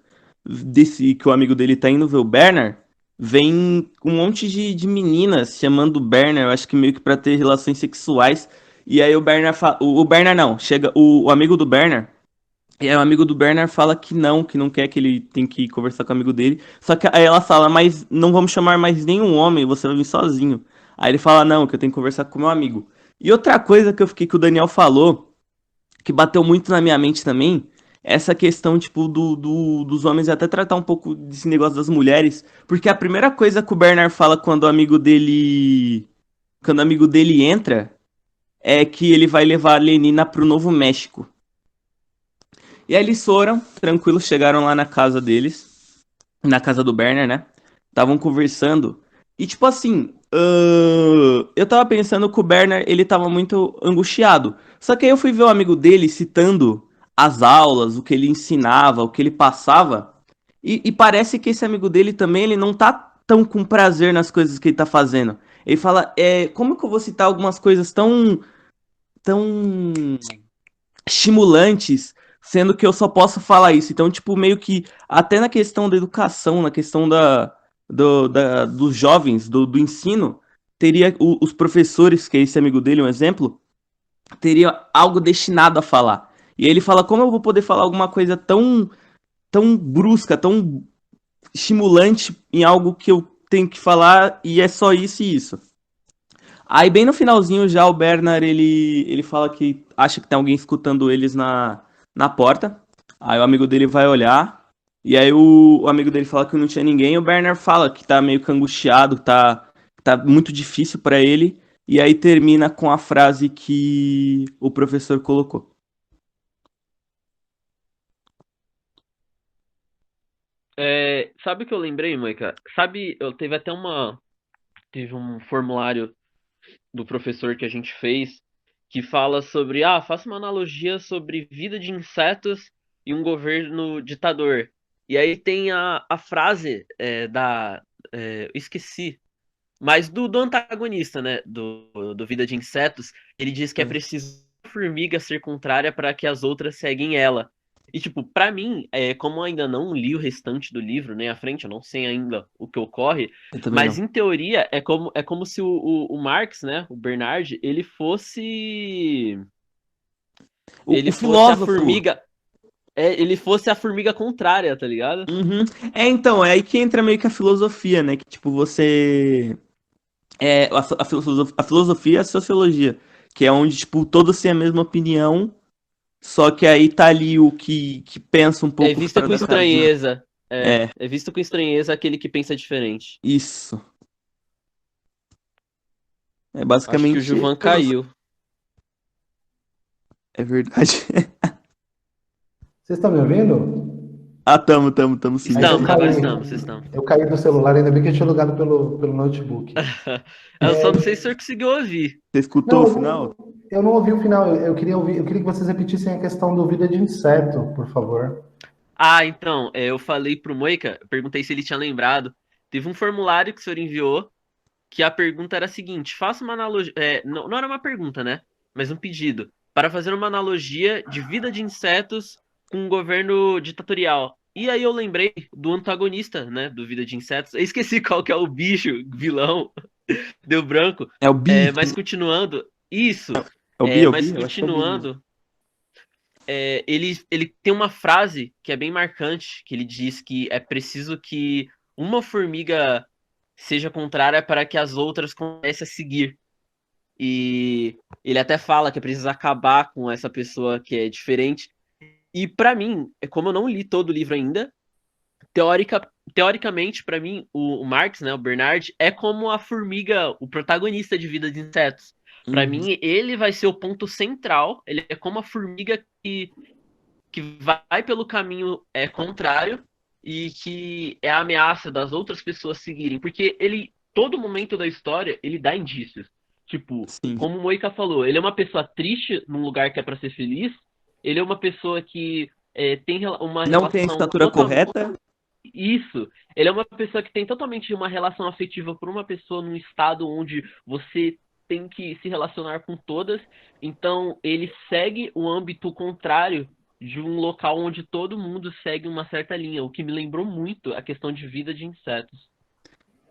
desse que o amigo dele tá indo ver o Bernard, vem um monte de meninas chamando o Bernard, eu acho que meio que pra ter relações sexuais. E aí o Bernard fala, o Bernard não, chega o amigo do Bernard. E aí o amigo do Bernard fala que não quer, que ele tem que conversar com o amigo dele. Só que aí ela fala, mas não vamos chamar mais nenhum homem, você vai vir sozinho. Aí ele fala, não, que eu tenho que conversar com meu amigo. E outra coisa que o Daniel falou, que bateu muito na minha mente também, é essa questão, tipo, dos homens até tratar um pouco desse negócio das mulheres. Porque a primeira coisa que o Bernard fala quando o amigo dele. Quando o amigo dele entra, é que ele vai levar a Lenina pro Novo México. E aí eles foram, tranquilos, chegaram lá na casa deles, na casa do Berner, né? Estavam conversando. E tipo assim, eu tava pensando que o Berner, ele tava muito angustiado. Só que aí eu fui ver o amigo dele citando as aulas, o que ele ensinava, o que ele passava. E parece que esse amigo dele também, ele não tá tão com prazer nas coisas que ele tá fazendo. Ele fala, como que eu vou citar algumas coisas tão estimulantes, sendo que eu só posso falar isso. Então, tipo, meio que até na questão da educação, na questão dos jovens, do ensino, teria os professores, que é esse amigo dele, um exemplo, teria algo destinado a falar. E ele fala, como eu vou poder falar alguma coisa tão brusca, tão estimulante em algo que eu tenho que falar e é só isso e isso. Aí bem no finalzinho já o Bernard, ele fala que acha que tem alguém escutando eles na porta. Aí o amigo dele vai olhar. E aí o amigo dele fala que não tinha ninguém. E o Bernard fala que tá meio que angustiado, tá muito difícil pra ele. E aí termina com a frase que o professor colocou. Sabe o que eu lembrei, Moica? Sabe, teve um formulário do professor que a gente fez que fala sobre, faça uma analogia sobre vida de insetos e um governo ditador. E aí tem a frase esqueci, mas do antagonista, né, do Vida de Insetos, ele diz que é preciso a formiga ser contrária para que as outras seguem ela. E, tipo, pra mim, como eu ainda não li o restante do livro, nem à frente, eu não sei ainda o que ocorre, Eu também mas não. em teoria é como se o Marx, né, o Bernard, O ele fosse a filósofo. formiga, ele fosse a formiga contrária, tá ligado? Uhum. Então, é aí que entra meio que a filosofia, né? Que tipo, você. A filosofia é a sociologia, que é onde, tipo, todos têm a mesma opinião, só que aí tá ali o que pensa um É pouco vista fora com da casinha. estranheza. É, É, é visto com estranheza aquele que pensa diferente. isso. É Acho que o basicamente Gilvan filosofia. caiu. É verdade. Vocês estão me ouvindo? Ah, tamo sim. Estamos, caí. agora estamos, vocês estão. Eu caí do celular, ainda bem que eu tinha alugado pelo notebook. Eu só não sei se o senhor conseguiu ouvir. Você escutou Não, o final? eu não ouvi o final. Eu queria ouvir, eu queria que vocês repetissem a questão do vida de inseto, por favor. Ah, então, eu falei pro Moica, eu perguntei se ele tinha lembrado. Teve um formulário que o senhor enviou, que a pergunta era a seguinte: faça uma analogia. Não era uma pergunta, né? Mas um pedido. Para fazer uma analogia de vida de insetos com um governo ditatorial. E aí eu lembrei do antagonista, né? Do Vida de Insetos. Eu esqueci qual que é o bicho, vilão. Deu branco. É o Bi. Mas continuando. Isso. É o Bi, Mas eu acho que é o Bi mesmo. continuando. Ele tem uma frase que é bem marcante, que ele diz que é preciso que uma formiga seja contrária para que as outras comecem a seguir. E ele até fala que é preciso acabar com essa pessoa que é diferente. E pra mim, como eu não li todo o livro ainda, teoricamente, pra mim, o Marx, né, o Bernard, é como a formiga, o protagonista de Vida de Insetos. Pra mim, ele vai ser o ponto central. Ele é como a formiga que vai pelo caminho contrário e que é a ameaça das outras pessoas seguirem. Porque ele, todo momento da história, ele dá indícios. Tipo, Sim. como o Moika falou, ele é uma pessoa triste num lugar que é pra ser feliz. Ele é uma pessoa que tem uma Não tem a relação estatura correta. Isso. Ele é uma pessoa que tem totalmente uma relação afetiva por uma pessoa num estado onde você tem que se relacionar com todas. Então, ele segue o âmbito contrário de um local onde todo mundo segue uma certa linha, o que me lembrou muito a questão de vida de insetos.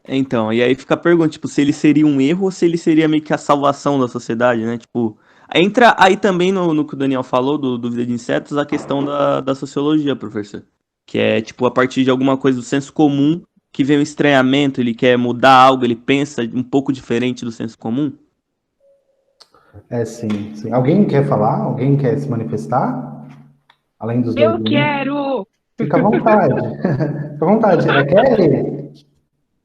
Então, e aí fica a pergunta, tipo, se ele seria um erro ou se ele seria meio que a salvação da sociedade, né? Tipo, entra aí também no que o Daniel falou do Vida de Insetos, a questão da sociologia, professor. Que é, tipo, a partir de alguma coisa do senso comum que vem um estranhamento, ele quer mudar algo, ele pensa um pouco diferente do senso comum. Sim, sim. Alguém quer falar? Alguém quer se manifestar? Além dos dois? Eu quero! Fica à vontade. Fica à vontade. É Kelly?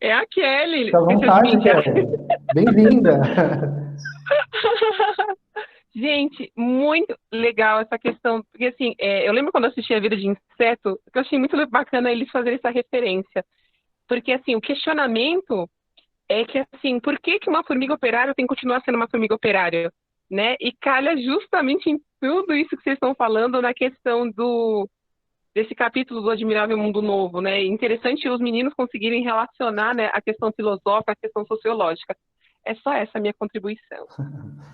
É a Kelly. Fica à Deixa eu vontade, adivinhar. Kelly. Bem-vinda. Gente, muito legal essa questão, porque assim, eu lembro quando eu assisti A Vida de Inseto, que eu achei muito bacana eles fazerem essa referência, porque assim, o questionamento é que assim, por que que uma formiga operária tem que continuar sendo uma formiga operária, né? E calha justamente em tudo isso que vocês estão falando na questão desse capítulo do Admirável Mundo Novo, né? Interessante os meninos conseguirem relacionar, né, a questão filosófica, a questão sociológica. É só essa a minha contribuição.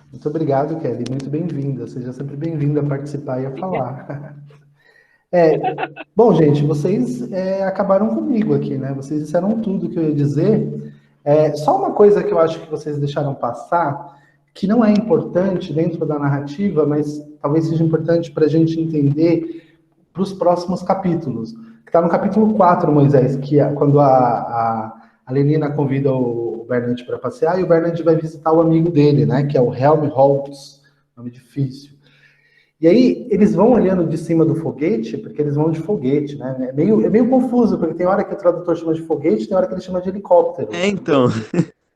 Muito obrigado, Kelly. Muito bem-vinda. Seja sempre bem-vinda a participar e a falar. Bom, gente, vocês acabaram comigo aqui, né? Vocês disseram tudo que eu ia dizer. Só uma coisa que eu acho que vocês deixaram passar, que não é importante dentro da narrativa, mas talvez seja importante para a gente entender para os próximos capítulos. Que está no capítulo 4, Moisés, que é quando a Lenina convida o Bernard para passear, e o Bernard vai visitar o amigo dele, né, que é o Helmholtz, nome difícil. E aí, eles vão olhando de cima do foguete, porque eles vão de foguete, né? É meio confuso, porque tem hora que o tradutor chama de foguete, tem hora que ele chama de helicóptero. Então.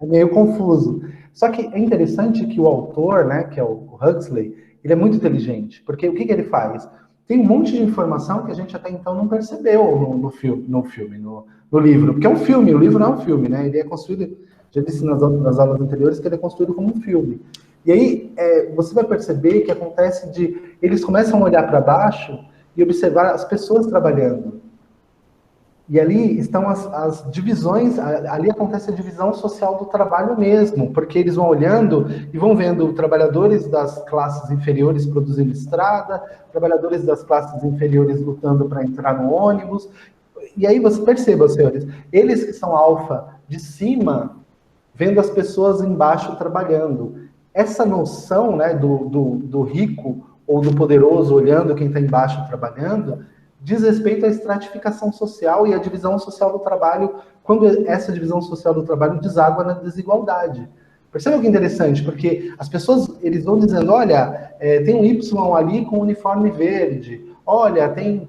É meio confuso. Só que é interessante que o autor, né, que é o Huxley, ele é muito inteligente, porque o que ele faz? Tem um monte de informação que a gente até então não percebeu no livro, porque é um filme, o livro não é um filme, né? Ele é construído, já disse nas aulas anteriores que ele é construído como um filme. E aí você vai perceber que acontece eles começam a olhar para baixo e observar as pessoas trabalhando. E ali estão as divisões, ali acontece a divisão social do trabalho mesmo, porque eles vão olhando e vão vendo trabalhadores das classes inferiores produzindo estrada, trabalhadores das classes inferiores lutando para entrar no ônibus. E aí você perceba, senhores, eles que são alfa de cima, vendo as pessoas embaixo trabalhando. Essa noção, né, do rico ou do poderoso olhando quem está embaixo trabalhando, diz respeito à estratificação social e à divisão social do trabalho, quando essa divisão social do trabalho deságua na desigualdade. Perceba que interessante, porque as pessoas, eles vão dizendo, olha, tem um Y ali com uniforme verde, olha, tem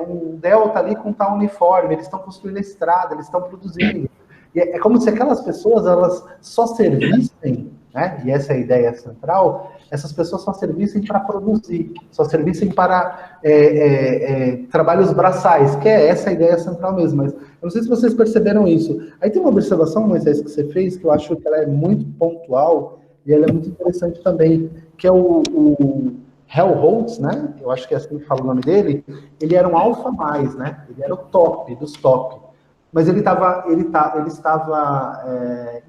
um delta ali com tal uniforme, eles estão construindo a estrada, eles estão produzindo. E é como se aquelas pessoas, elas só servissem né? E essa é a ideia central, essas pessoas só servissem para produzir, só servissem para trabalhos braçais, que é essa a ideia central mesmo. Mas eu não sei se vocês perceberam isso. Aí tem uma observação, Moisés, que você fez, que eu acho que ela é muito pontual, e ela é muito interessante também, que é o Helmholtz, né? Eu acho que é assim que fala o nome dele. Ele era um alfa mais, né? Ele era o top dos top. Mas ele estava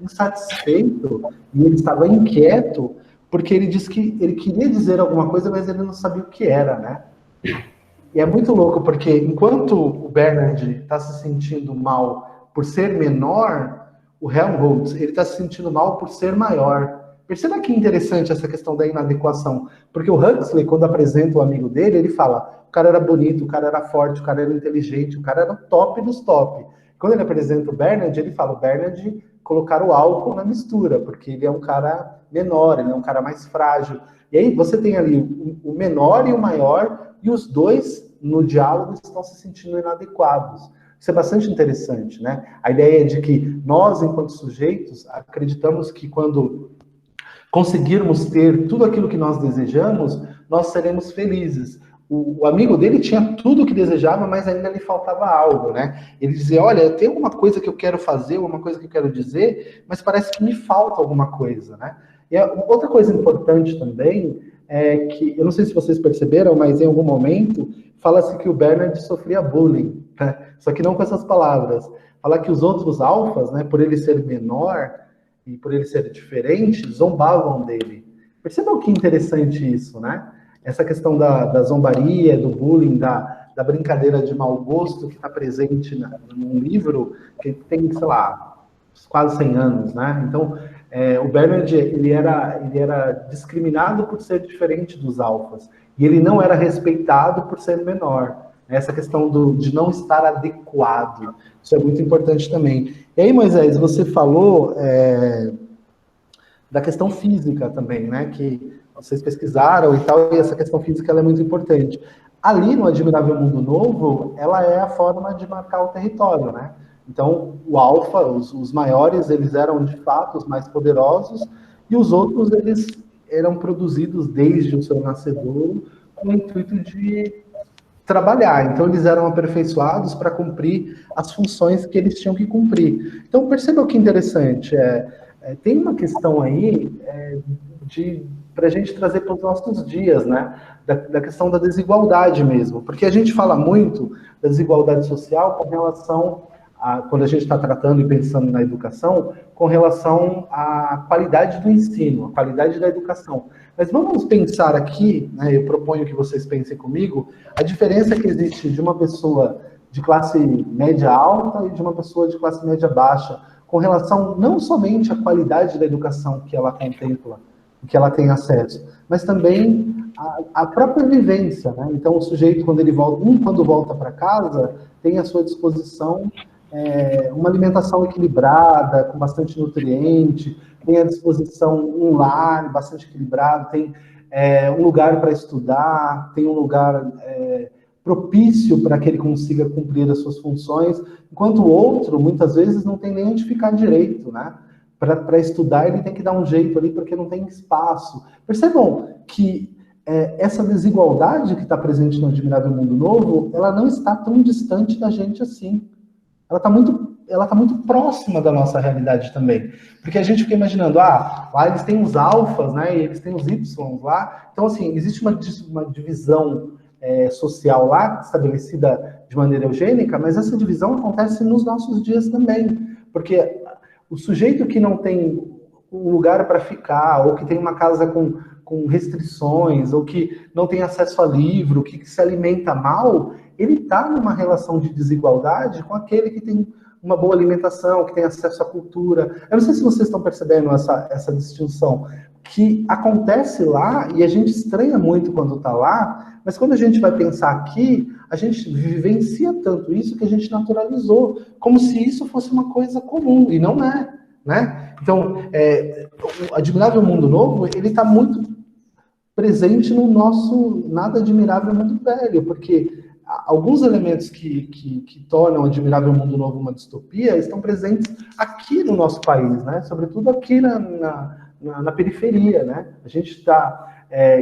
insatisfeito e ele estava inquieto porque ele disse que ele queria dizer alguma coisa, mas ele não sabia o que era, né? E é muito louco porque enquanto o Bernard está se sentindo mal por ser menor, o Helmholtz ele está se sentindo mal por ser maior. Perceba que interessante essa questão da inadequação, porque o Huxley, quando apresenta o amigo dele, ele fala, o cara era bonito, o cara era forte, o cara era inteligente, o cara era o top dos top. Quando ele apresenta o Bernard, ele fala, o Bernard colocaram o álcool na mistura, porque ele é um cara menor, ele é um cara mais frágil. E aí você tem ali o menor e o maior, e os dois, no diálogo, estão se sentindo inadequados. Isso é bastante interessante, né? A ideia é de que nós, enquanto sujeitos, acreditamos que quando conseguirmos ter tudo aquilo que nós desejamos, nós seremos felizes. O amigo dele tinha tudo o que desejava, mas ainda lhe faltava algo, né? Ele dizia, olha, tem alguma coisa que eu quero fazer, alguma coisa que eu quero dizer, mas parece que me falta alguma coisa, né? E outra coisa importante também é que, eu não sei se vocês perceberam, mas em algum momento fala-se que o Bernard sofria bullying, né? Só que não com essas palavras. Fala que os outros alfas, né, por ele ser menor e por ele ser diferente, zombavam dele. Percebam que interessante isso, né? Essa questão da zombaria, do bullying, da brincadeira de mau gosto que está presente num livro que tem, sei lá, quase 100 anos, né? Então, o Bernard, ele era discriminado por ser diferente dos alfas, e ele não era respeitado por ser menor. Essa questão de não estar adequado, isso é muito importante também. E aí, Moisés, você falou da questão física também, né? Que vocês pesquisaram e tal, e essa questão física ela é muito importante. Ali no Admirável Mundo Novo, ela é a forma de marcar o território, né? Então, o alfa, os maiores, eles eram de fato os mais poderosos, e os outros, eles eram produzidos desde o seu nascedouro com o intuito de trabalhar. Então, eles eram aperfeiçoados para cumprir as funções que eles tinham que cumprir. Então, perceba o que interessante, tem uma questão aí para a gente trazer para os nossos dias, né? Da questão da desigualdade mesmo, porque a gente fala muito da desigualdade social com relação quando a gente está tratando e pensando na educação, com relação à qualidade do ensino, à qualidade da educação. Mas vamos pensar aqui, né, eu proponho que vocês pensem comigo, a diferença que existe de uma pessoa de classe média alta e de uma pessoa de classe média baixa, com relação não somente à qualidade da educação que ela contempla, que ela tem acesso, mas também a própria vivência, né? Então, o sujeito, quando volta para casa, tem à sua disposição uma alimentação equilibrada, com bastante nutriente, tem à disposição um lar bastante equilibrado, tem um lugar para estudar, tem um lugar propício para que ele consiga cumprir as suas funções, enquanto o outro, muitas vezes, não tem nem onde ficar direito, né? Para estudar, ele tem que dar um jeito ali, porque não tem espaço. Percebam que essa desigualdade que está presente no Admirável Mundo Novo, ela não está tão distante da gente assim. Ela está muito próxima da nossa realidade também. Porque a gente fica imaginando, lá eles têm os alfas, né, e eles têm os ys lá. Então, assim, existe uma divisão social lá, estabelecida de maneira eugênica, mas essa divisão acontece nos nossos dias também. Porque o sujeito que não tem um lugar para ficar, ou que tem uma casa com restrições, ou que não tem acesso a livro, que se alimenta mal, ele está numa relação de desigualdade com aquele que tem uma boa alimentação, que tem acesso à cultura. Eu não sei se vocês estão percebendo essa distinção, que acontece lá, e a gente estranha muito quando está lá, mas quando a gente vai pensar aqui, a gente vivencia tanto isso que a gente naturalizou, como se isso fosse uma coisa comum, e não é, né? Então, o Admirável Mundo Novo, ele está muito presente no nosso nada admirável mundo velho, porque alguns elementos que tornam o Admirável Mundo Novo uma distopia estão presentes aqui no nosso país, né? Sobretudo aqui na periferia, né? A gente está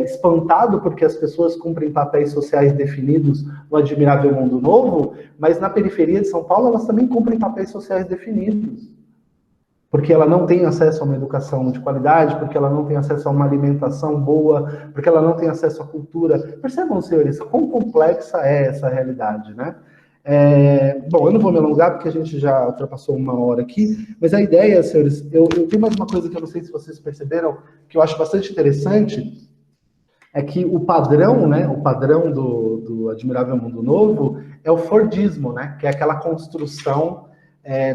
espantado porque as pessoas cumprem papéis sociais definidos no Admirável Mundo Novo, mas na periferia de São Paulo elas também cumprem papéis sociais definidos. Porque ela não tem acesso a uma educação de qualidade, porque ela não tem acesso a uma alimentação boa, porque ela não tem acesso à cultura. Percebam, senhores, quão complexa é essa realidade, né? Bom, eu não vou me alongar porque a gente já ultrapassou 1 hora aqui, mas a ideia, senhores, eu tenho mais uma coisa que eu não sei se vocês perceberam, que eu acho bastante interessante, é que o padrão, né, o padrão do Admirável Mundo Novo é o Fordismo, né, que é aquela construção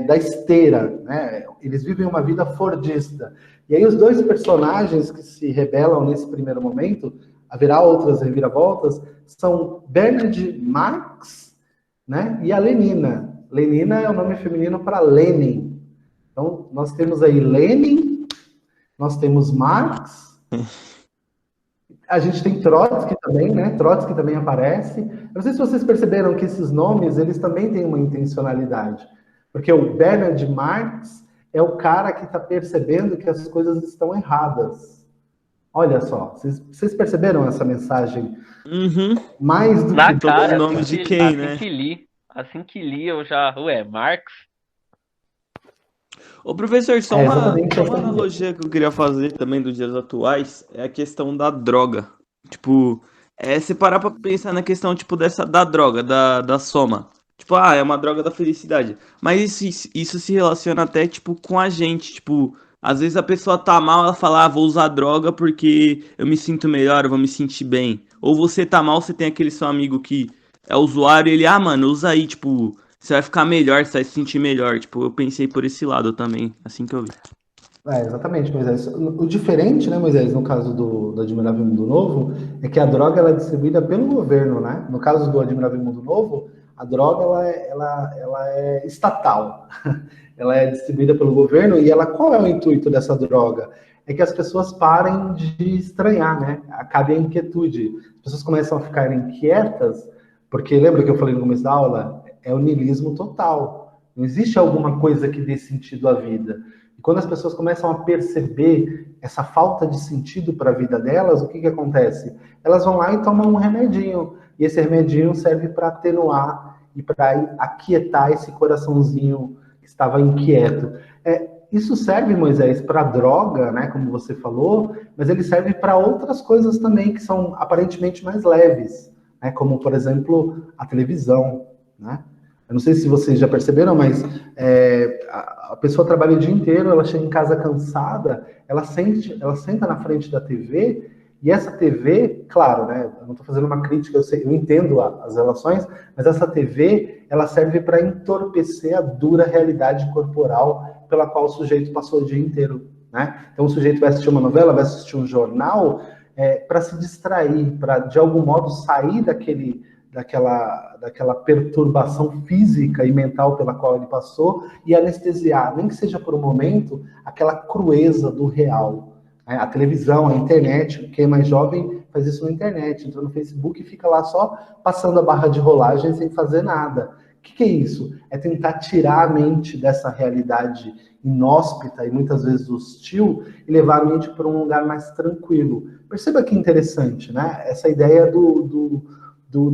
da esteira, né, eles vivem uma vida fordista. E aí os dois personagens que se rebelam nesse primeiro momento, haverá outras reviravoltas, são Bernard Marx, né, e a Lenina. Lenina é o nome feminino para Lenin. Então, nós temos aí Lenin, nós temos Marx, a gente tem Trotsky também, né? Trotsky também aparece. Eu não sei se vocês perceberam que esses nomes, eles também têm uma intencionalidade. Porque o Bernard Marx é o cara que está percebendo que as coisas estão erradas. Olha só, vocês perceberam essa mensagem? Uhum. Mais do Na que cara, o nome de quem, né? Assim que li, eu já. Ué, Marx? Ô, professor, exatamente só uma essa ideia. analogia que eu queria fazer também dos dias atuais é a questão da droga. Tipo, se parar pra pensar na questão, tipo, da droga, da soma. Tipo, é uma droga da felicidade. Mas isso se relaciona até, tipo, com a gente. Tipo, às vezes a pessoa tá mal, ela fala, vou usar droga porque eu me sinto melhor, eu vou me sentir bem. Ou você tá mal, você tem aquele seu amigo que é usuário e ele, mano, usa aí, tipo, você vai ficar melhor, você vai se sentir melhor. Tipo, eu pensei por esse lado também, assim que eu vi. Exatamente, Moisés. O diferente, né, Moisés, no caso do Admirável Mundo Novo, é que a droga ela é distribuída pelo governo, né? No caso do Admirável Mundo Novo, a droga ela é estatal. Ela é distribuída pelo governo e qual é o intuito dessa droga? É que as pessoas parem de estranhar, né? Acabe a inquietude. As pessoas começam a ficar inquietas, porque lembra que eu falei no começo da aula? É o niilismo total. Não existe alguma coisa que dê sentido à vida. E quando as pessoas começam a perceber essa falta de sentido para a vida delas, o que acontece? Elas vão lá e tomam um remedinho. E esse remedinho serve para atenuar e para aquietar esse coraçãozinho que estava inquieto. Isso serve, Moisés, para droga, né, como você falou, mas ele serve para outras coisas também que são aparentemente mais leves, né, como, por exemplo, a televisão, né? Eu não sei se vocês já perceberam, mas a pessoa trabalha o dia inteiro, ela chega em casa cansada, ela senta na frente da TV, e essa TV, claro, né, eu não estou fazendo uma crítica, eu entendo as relações, mas essa TV, ela serve para entorpecer a dura realidade corporal pela qual o sujeito passou o dia inteiro, né? Então o sujeito vai assistir uma novela, vai assistir um jornal, para se distrair, para de algum modo sair daquela perturbação física e mental pela qual ele passou e anestesiar, nem que seja por um momento, aquela crueza do real. A televisão, a internet, quem é mais jovem faz isso na internet, entra no Facebook e fica lá só passando a barra de rolagem sem fazer nada. O que é isso? É tentar tirar a mente dessa realidade inóspita e muitas vezes hostil e levar a mente para um lugar mais tranquilo. Perceba que interessante, né? Essa ideia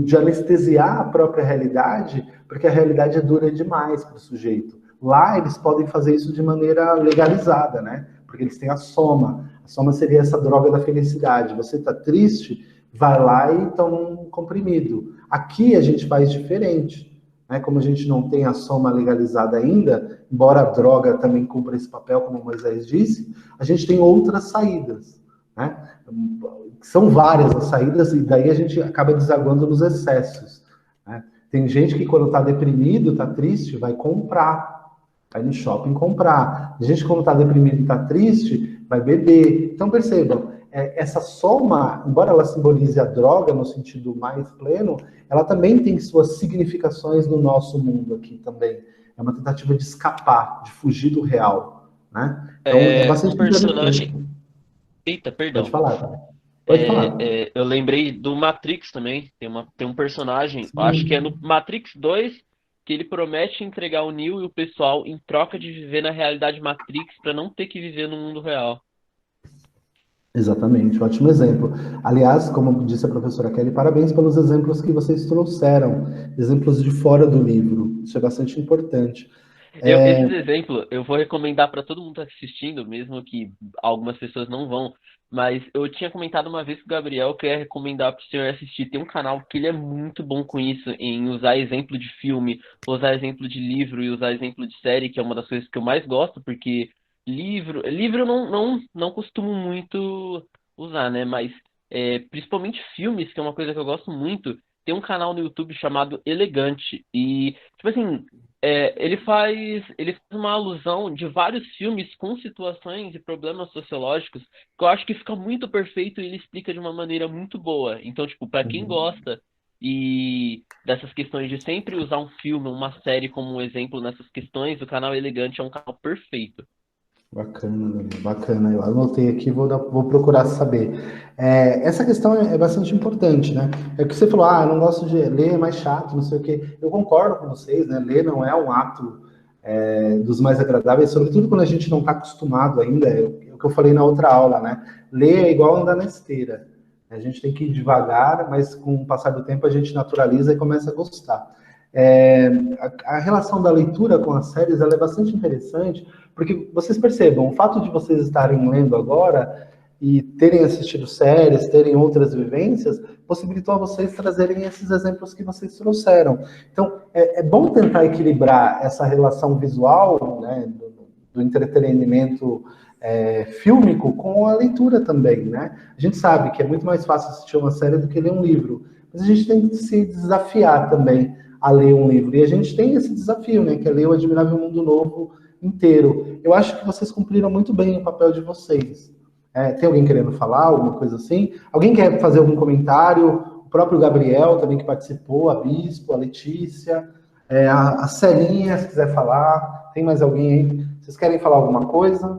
de anestesiar a própria realidade, porque a realidade é dura demais para o sujeito. Lá eles podem fazer isso de maneira legalizada, né? Porque eles têm a soma. A soma seria essa droga da felicidade. Você está triste, vai lá e toma um comprimido. Aqui a gente faz diferente. Né? Como a gente não tem a soma legalizada ainda, embora a droga também cumpra esse papel, como o Moisés disse, a gente tem outras saídas. Né? São várias as saídas e daí a gente acaba desaguando nos excessos. Né? Tem gente que quando está deprimido, está triste, vai comprar, vai no shopping comprar. Tem gente que quando está deprimido e está triste, vai beber. Então percebam, essa soma, embora ela simbolize a droga no sentido mais pleno, ela também tem suas significações no nosso mundo aqui também. É uma tentativa de escapar, de fugir do real. Né? Então é bastante Um personagem. Eita, Pode perdão. falar, tá? Pode falar. Eu lembrei do Matrix também. Tem um personagem, Sim. acho que é no Matrix 2, que ele promete entregar o Neo e o pessoal em troca de viver na realidade Matrix para não ter que viver no mundo real. Exatamente, ótimo exemplo. Aliás, como disse a professora Kelly, parabéns pelos exemplos que vocês trouxeram, exemplos de fora do livro. Isso é bastante importante. Esses exemplos eu vou recomendar para todo mundo que tá assistindo, mesmo que algumas pessoas não vão. Mas eu tinha comentado uma vez com o Gabriel que eu ia recomendar para o senhor assistir. Tem um canal que ele é muito bom com isso, em usar exemplo de filme, usar exemplo de livro e usar exemplo de série, que é uma das coisas que eu mais gosto, porque livro eu não costumo muito usar, né? Mas principalmente filmes, que é uma coisa que eu gosto muito. Tem um canal no YouTube chamado Elegante. E, tipo assim, ele faz uma alusão de vários filmes com situações e problemas sociológicos que eu acho que fica muito perfeito e ele explica de uma maneira muito boa. Então, tipo, pra quem gosta e dessas questões de sempre usar um filme, uma série como um exemplo nessas questões, o canal Elegante é um canal perfeito. Bacana, Daniel, bacana. Eu anotei aqui, vou procurar saber. Essa questão é bastante importante, né? É o que você falou, não gosto de ler, é mais chato, não sei o quê. Eu concordo com vocês, né? Ler não é um ato dos mais agradáveis, sobretudo quando a gente não está acostumado ainda, é o que eu falei na outra aula, né? Ler é igual andar na esteira. A gente tem que ir devagar, mas com o passar do tempo a gente naturaliza e começa a gostar. A relação da leitura com as séries ela é bastante interessante, porque vocês percebam, o fato de vocês estarem lendo agora e terem assistido séries, terem outras vivências, possibilitou a vocês trazerem esses exemplos que vocês trouxeram. Então, é bom tentar equilibrar essa relação visual, né, do entretenimento fílmico com a leitura também, né? A gente sabe que é muito mais fácil assistir uma série do que ler um livro, mas a gente tem que se desafiar também a ler um livro. E a gente tem esse desafio, né, que é ler o Admirável Mundo Novo inteiro. Eu acho que vocês cumpriram muito bem o papel de vocês. Tem alguém querendo falar, alguma coisa assim? Alguém quer fazer algum comentário? O próprio Gabriel também que participou, a Bispo, a Letícia, a Celinha, se quiser falar. Tem mais alguém aí? Vocês querem falar alguma coisa?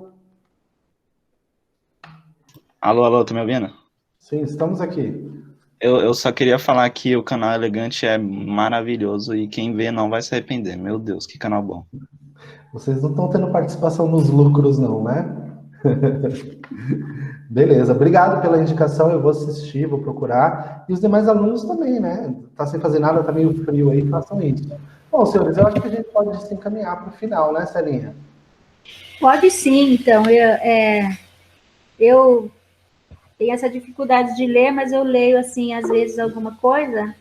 Alô, tá me ouvindo? Sim, estamos aqui. Eu só queria falar que o canal Elegante é maravilhoso e quem vê não vai se arrepender. Meu Deus, que canal bom. Vocês não estão tendo participação nos lucros, não, né? Beleza, obrigado pela indicação, eu vou assistir, vou procurar. E os demais alunos também, né? Tá sem fazer nada, tá meio frio aí, façam isso. Bom, senhores, eu acho que a gente pode se encaminhar para o final, né, Celinha? Pode sim, então. Eu tenho essa dificuldade de ler, mas eu leio, assim, às vezes alguma coisa,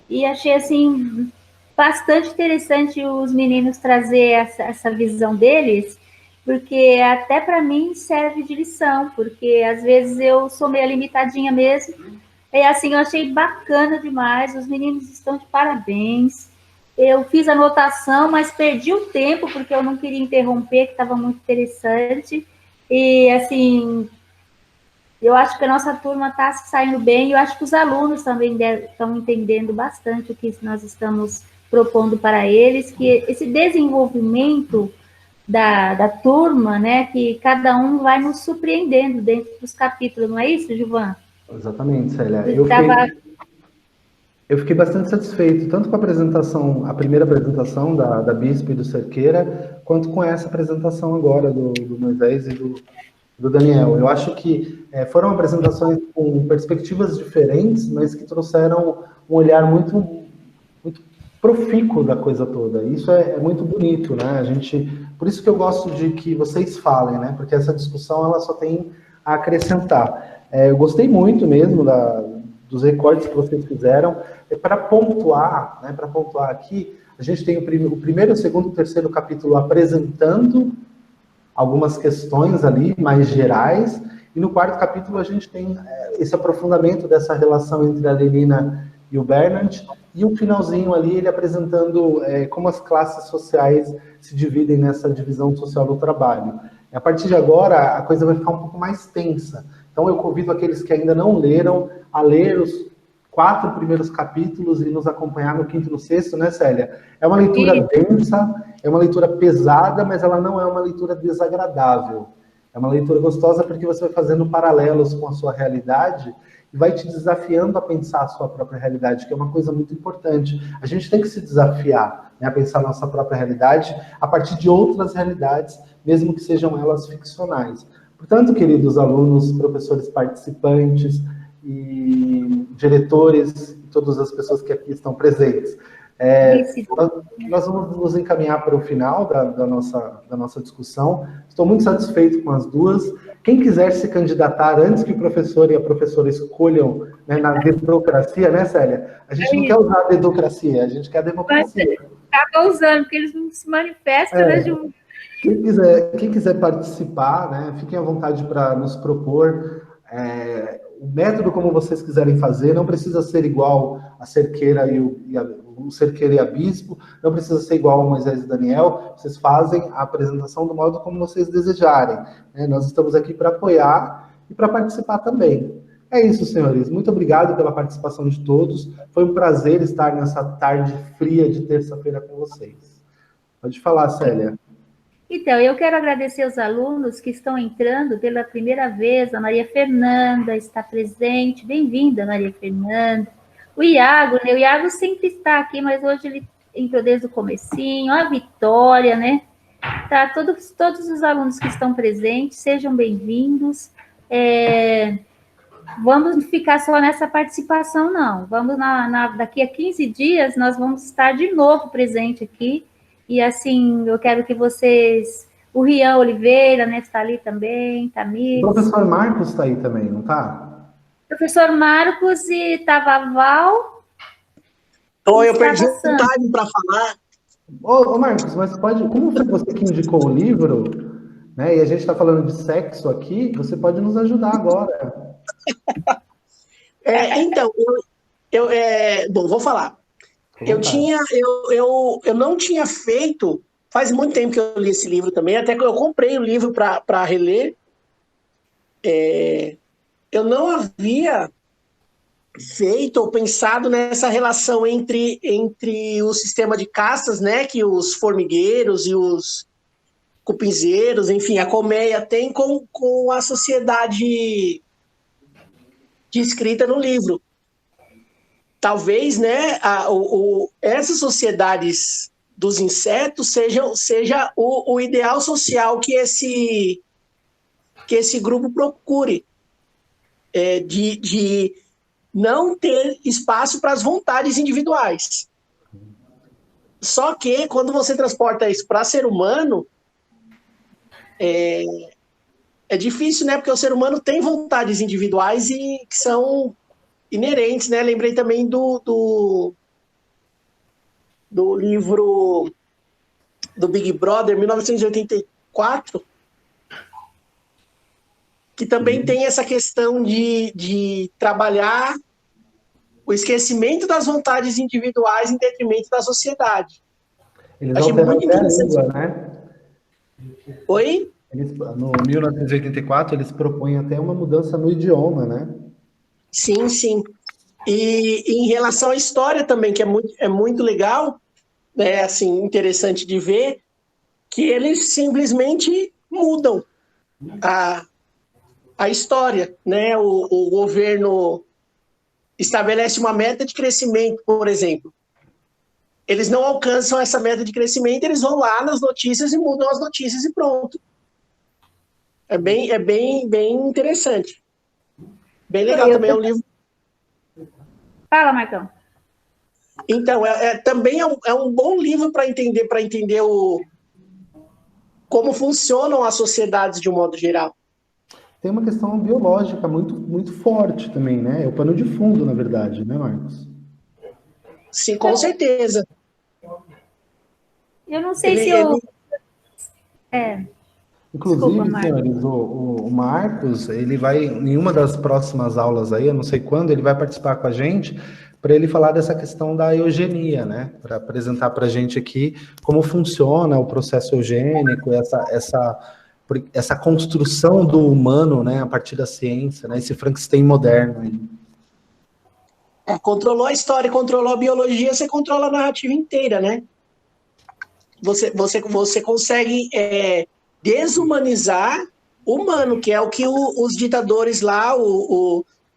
e achei, assim, bastante interessante os meninos trazer essa visão deles, porque até para mim serve de lição, porque às vezes eu sou meio limitadinha mesmo, e assim, eu achei bacana demais, os meninos estão de parabéns. Eu fiz anotação, mas perdi o tempo, porque eu não queria interromper, que estava muito interessante, e assim... Eu acho que a nossa turma está se saindo bem, e eu acho que os alunos também estão entendendo bastante o que nós estamos propondo para eles, que esse desenvolvimento da turma, né, que cada um vai nos surpreendendo dentro dos capítulos, não é isso, Gilvan? Exatamente, Célia. Eu fiquei bastante satisfeito, tanto com a apresentação, a primeira apresentação da Bispo e do Cerqueira, quanto com essa apresentação agora do Moisés e do Daniel. Eu acho que foram apresentações com perspectivas diferentes, mas que trouxeram um olhar muito, muito profícuo da coisa toda. Isso é muito bonito, né? Por isso que eu gosto de que vocês falem, né? Porque essa discussão ela só tem a acrescentar. Eu gostei muito mesmo dos recortes que vocês fizeram. Para pontuar, né? Para pontuar aqui, a gente tem o primeiro, o segundo, o terceiro capítulo apresentando algumas questões ali mais gerais, e no quarto capítulo a gente tem esse aprofundamento dessa relação entre a Lenina e o Bernard, e o finalzinho ali ele apresentando como as classes sociais se dividem nessa divisão social do trabalho. A partir de agora, a coisa vai ficar um pouco mais tensa. Então eu convido aqueles que ainda não leram a ler os 4 primeiros capítulos e nos acompanhar no quinto e no sexto, né, Célia? É uma leitura densa, é uma leitura pesada, mas ela não é uma leitura desagradável. É uma leitura gostosa porque você vai fazendo paralelos com a sua realidade e vai te desafiando a pensar a sua própria realidade, que é uma coisa muito importante. A gente tem que se desafiar, né, a pensar a nossa própria realidade a partir de outras realidades, mesmo que sejam elas ficcionais. Portanto, queridos alunos, professores participantes e diretores, e todas as pessoas que aqui estão presentes, nós vamos nos encaminhar para o final da nossa discussão. Estou muito satisfeito com as duas. Quem quiser se candidatar antes que o professor e a professora escolham, né, na dedocracia, né, Célia? A gente não quer usar a dedocracia, a gente quer a democracia. Acaba usando, porque eles não se manifestam, né, Ju? Quem quiser participar, né, fiquem à vontade para nos propor o método como vocês quiserem fazer. Não precisa ser igual a Cerqueira o Cerqueira e a Bispo, não precisa ser igual ao Moisés e Daniel. Vocês fazem a apresentação do modo como vocês desejarem, né? Nós estamos aqui para apoiar e para participar também. É isso, senhores. Muito obrigado pela participação de todos. Foi um prazer estar nessa tarde fria de terça-feira com vocês. Pode falar, Célia. Então, eu quero agradecer os alunos que estão entrando pela primeira vez. A Maria Fernanda está presente. Bem-vinda, Maria Fernanda. O Iago, né? O Iago sempre está aqui, mas hoje ele entrou desde o comecinho. A Vitória, né? Tá, todos os alunos que estão presentes, sejam bem-vindos. Vamos ficar só nessa participação, não. Vamos daqui a 15 dias, nós vamos estar de novo presente aqui. E assim, eu quero que vocês... O Rian Oliveira, né, está ali também, Tamires. O professor Marcos está aí também, não está? Professor Marcos e Tavaval. Eu perdi o time para falar. Ô, Marcos, mas como foi você que indicou o livro, né, e a gente está falando de sexo aqui, você pode nos ajudar agora. Bom, vou falar. Eu não tinha feito, faz muito tempo que eu li esse livro também, até que eu comprei o livro para reler. Eu não havia feito ou pensado nessa relação entre o sistema de castas, né, que os formigueiros e os cupinzeiros, enfim, a colmeia tem com a sociedade descrita no livro. Talvez, né, essas sociedades dos insetos seja o ideal social que esse grupo procure, de não ter espaço para as vontades individuais. Só que, quando você transporta isso para ser humano, é difícil, né, porque o ser humano tem vontades individuais e que são inerentes, né? Lembrei também do livro do Big Brother, 1984, que também tem essa questão de trabalhar o esquecimento das vontades individuais em detrimento da sociedade. Eles alteram até a língua, né? Oi? No 1984, eles propõem até uma mudança no idioma, né? Sim, sim. E em relação à história também, que é muito legal, né, assim, interessante de ver, que eles simplesmente mudam a história, né? O governo estabelece uma meta de crescimento, por exemplo. Eles não alcançam essa meta de crescimento, eles vão lá nas notícias e mudam as notícias e pronto. É bem interessante. Bem legal também, é um livro. Fala, Marcão. Então, também é um bom livro para entender como funcionam as sociedades de um modo geral. Tem uma questão biológica muito, muito forte também, né? É o pano de fundo, na verdade, né, Marcos? Sim, com certeza. Eu não sei se eu... Inclusive, Desculpa, senhores, o Marcos, ele vai, em uma das próximas aulas aí, eu não sei quando, ele vai participar com a gente para ele falar dessa questão da eugenia, né? Para apresentar para a gente aqui como funciona o processo eugênico, essa construção do humano, né, a partir da ciência, né? Esse Frankenstein moderno aí. Controlou a história, controlou a biologia, você controla a narrativa inteira, né? Você consegue desumanizar o humano, que é o que os ditadores lá,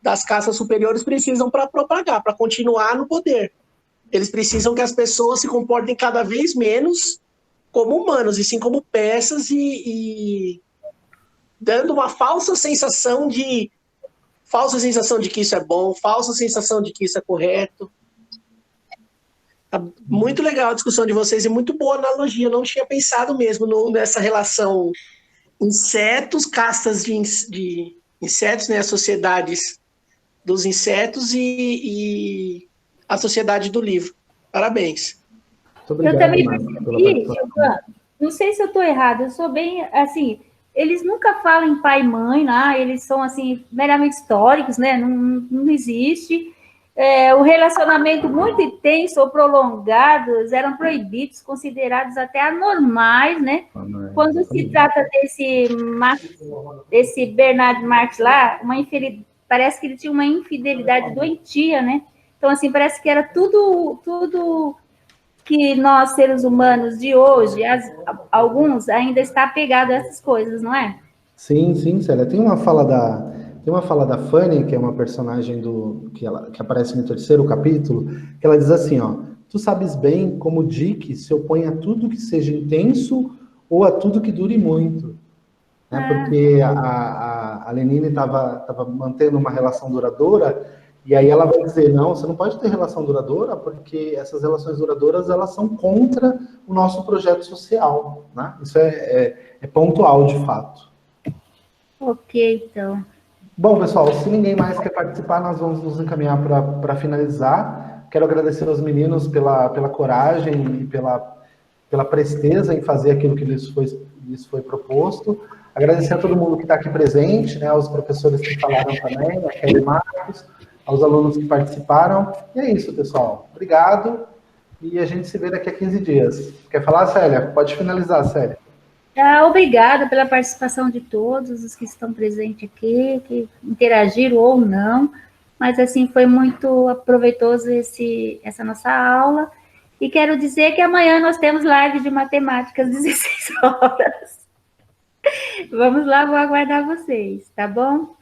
das castas superiores, precisam para propagar, para continuar no poder. Eles precisam que as pessoas se comportem cada vez menos como humanos, e sim como peças e dando uma falsa sensação de que isso é bom, falsa sensação de que isso é correto. Tá muito legal a discussão de vocês e muito boa analogia. Eu não tinha pensado mesmo nessa relação insetos, castas de insetos, né, as sociedades dos insetos e a sociedade do livro. Parabéns. Muito obrigado, Eu também Marcos, pela percebi, participação. não sei se eu estou errada, eu sou bem, assim, eles nunca falam em pai e mãe lá, eles são, assim, meramente históricos, né, não existe. O relacionamento muito intenso ou prolongados eram proibidos, considerados até anormais, né? Quando se trata desse Bernard Marx lá, parece que ele tinha uma infidelidade doentia, né? Então, assim, parece que era tudo que nós, seres humanos de hoje, alguns ainda está apegado a essas coisas, não é? Sim, sim, Célia. Tem uma fala da Fanny, que é uma personagem que aparece no terceiro capítulo, que ela diz assim, ó: tu sabes bem como Dick se opõe a tudo que seja intenso ou a tudo que dure muito. Né? Porque a Lenine estava mantendo uma relação duradoura, e aí ela vai dizer, não, você não pode ter relação duradoura, porque essas relações duradouras, elas são contra o nosso projeto social. Né? Isso é pontual, de fato. Ok, então. Bom, pessoal, se ninguém mais quer participar, nós vamos nos encaminhar para finalizar. Quero agradecer aos meninos pela coragem e pela presteza em fazer aquilo que lhes foi proposto. Agradecer a todo mundo que está aqui presente, né, aos professores que falaram também, a Kelly Marcos, aos alunos que participaram. E é isso, pessoal. Obrigado. E a gente se vê daqui a 15 dias. Quer falar, Célia? Pode finalizar, Célia. Obrigada pela participação de todos os que estão presentes aqui, que interagiram ou não, mas assim, foi muito proveitoso essa nossa aula, e quero dizer que amanhã nós temos live de matemática às 16 horas. Vamos lá, vou aguardar vocês, tá bom?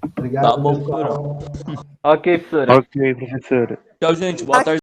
Obrigado, Tá bom, pessoal. Ok, professora. Ok, professora. Tchau, gente. Boa tarde.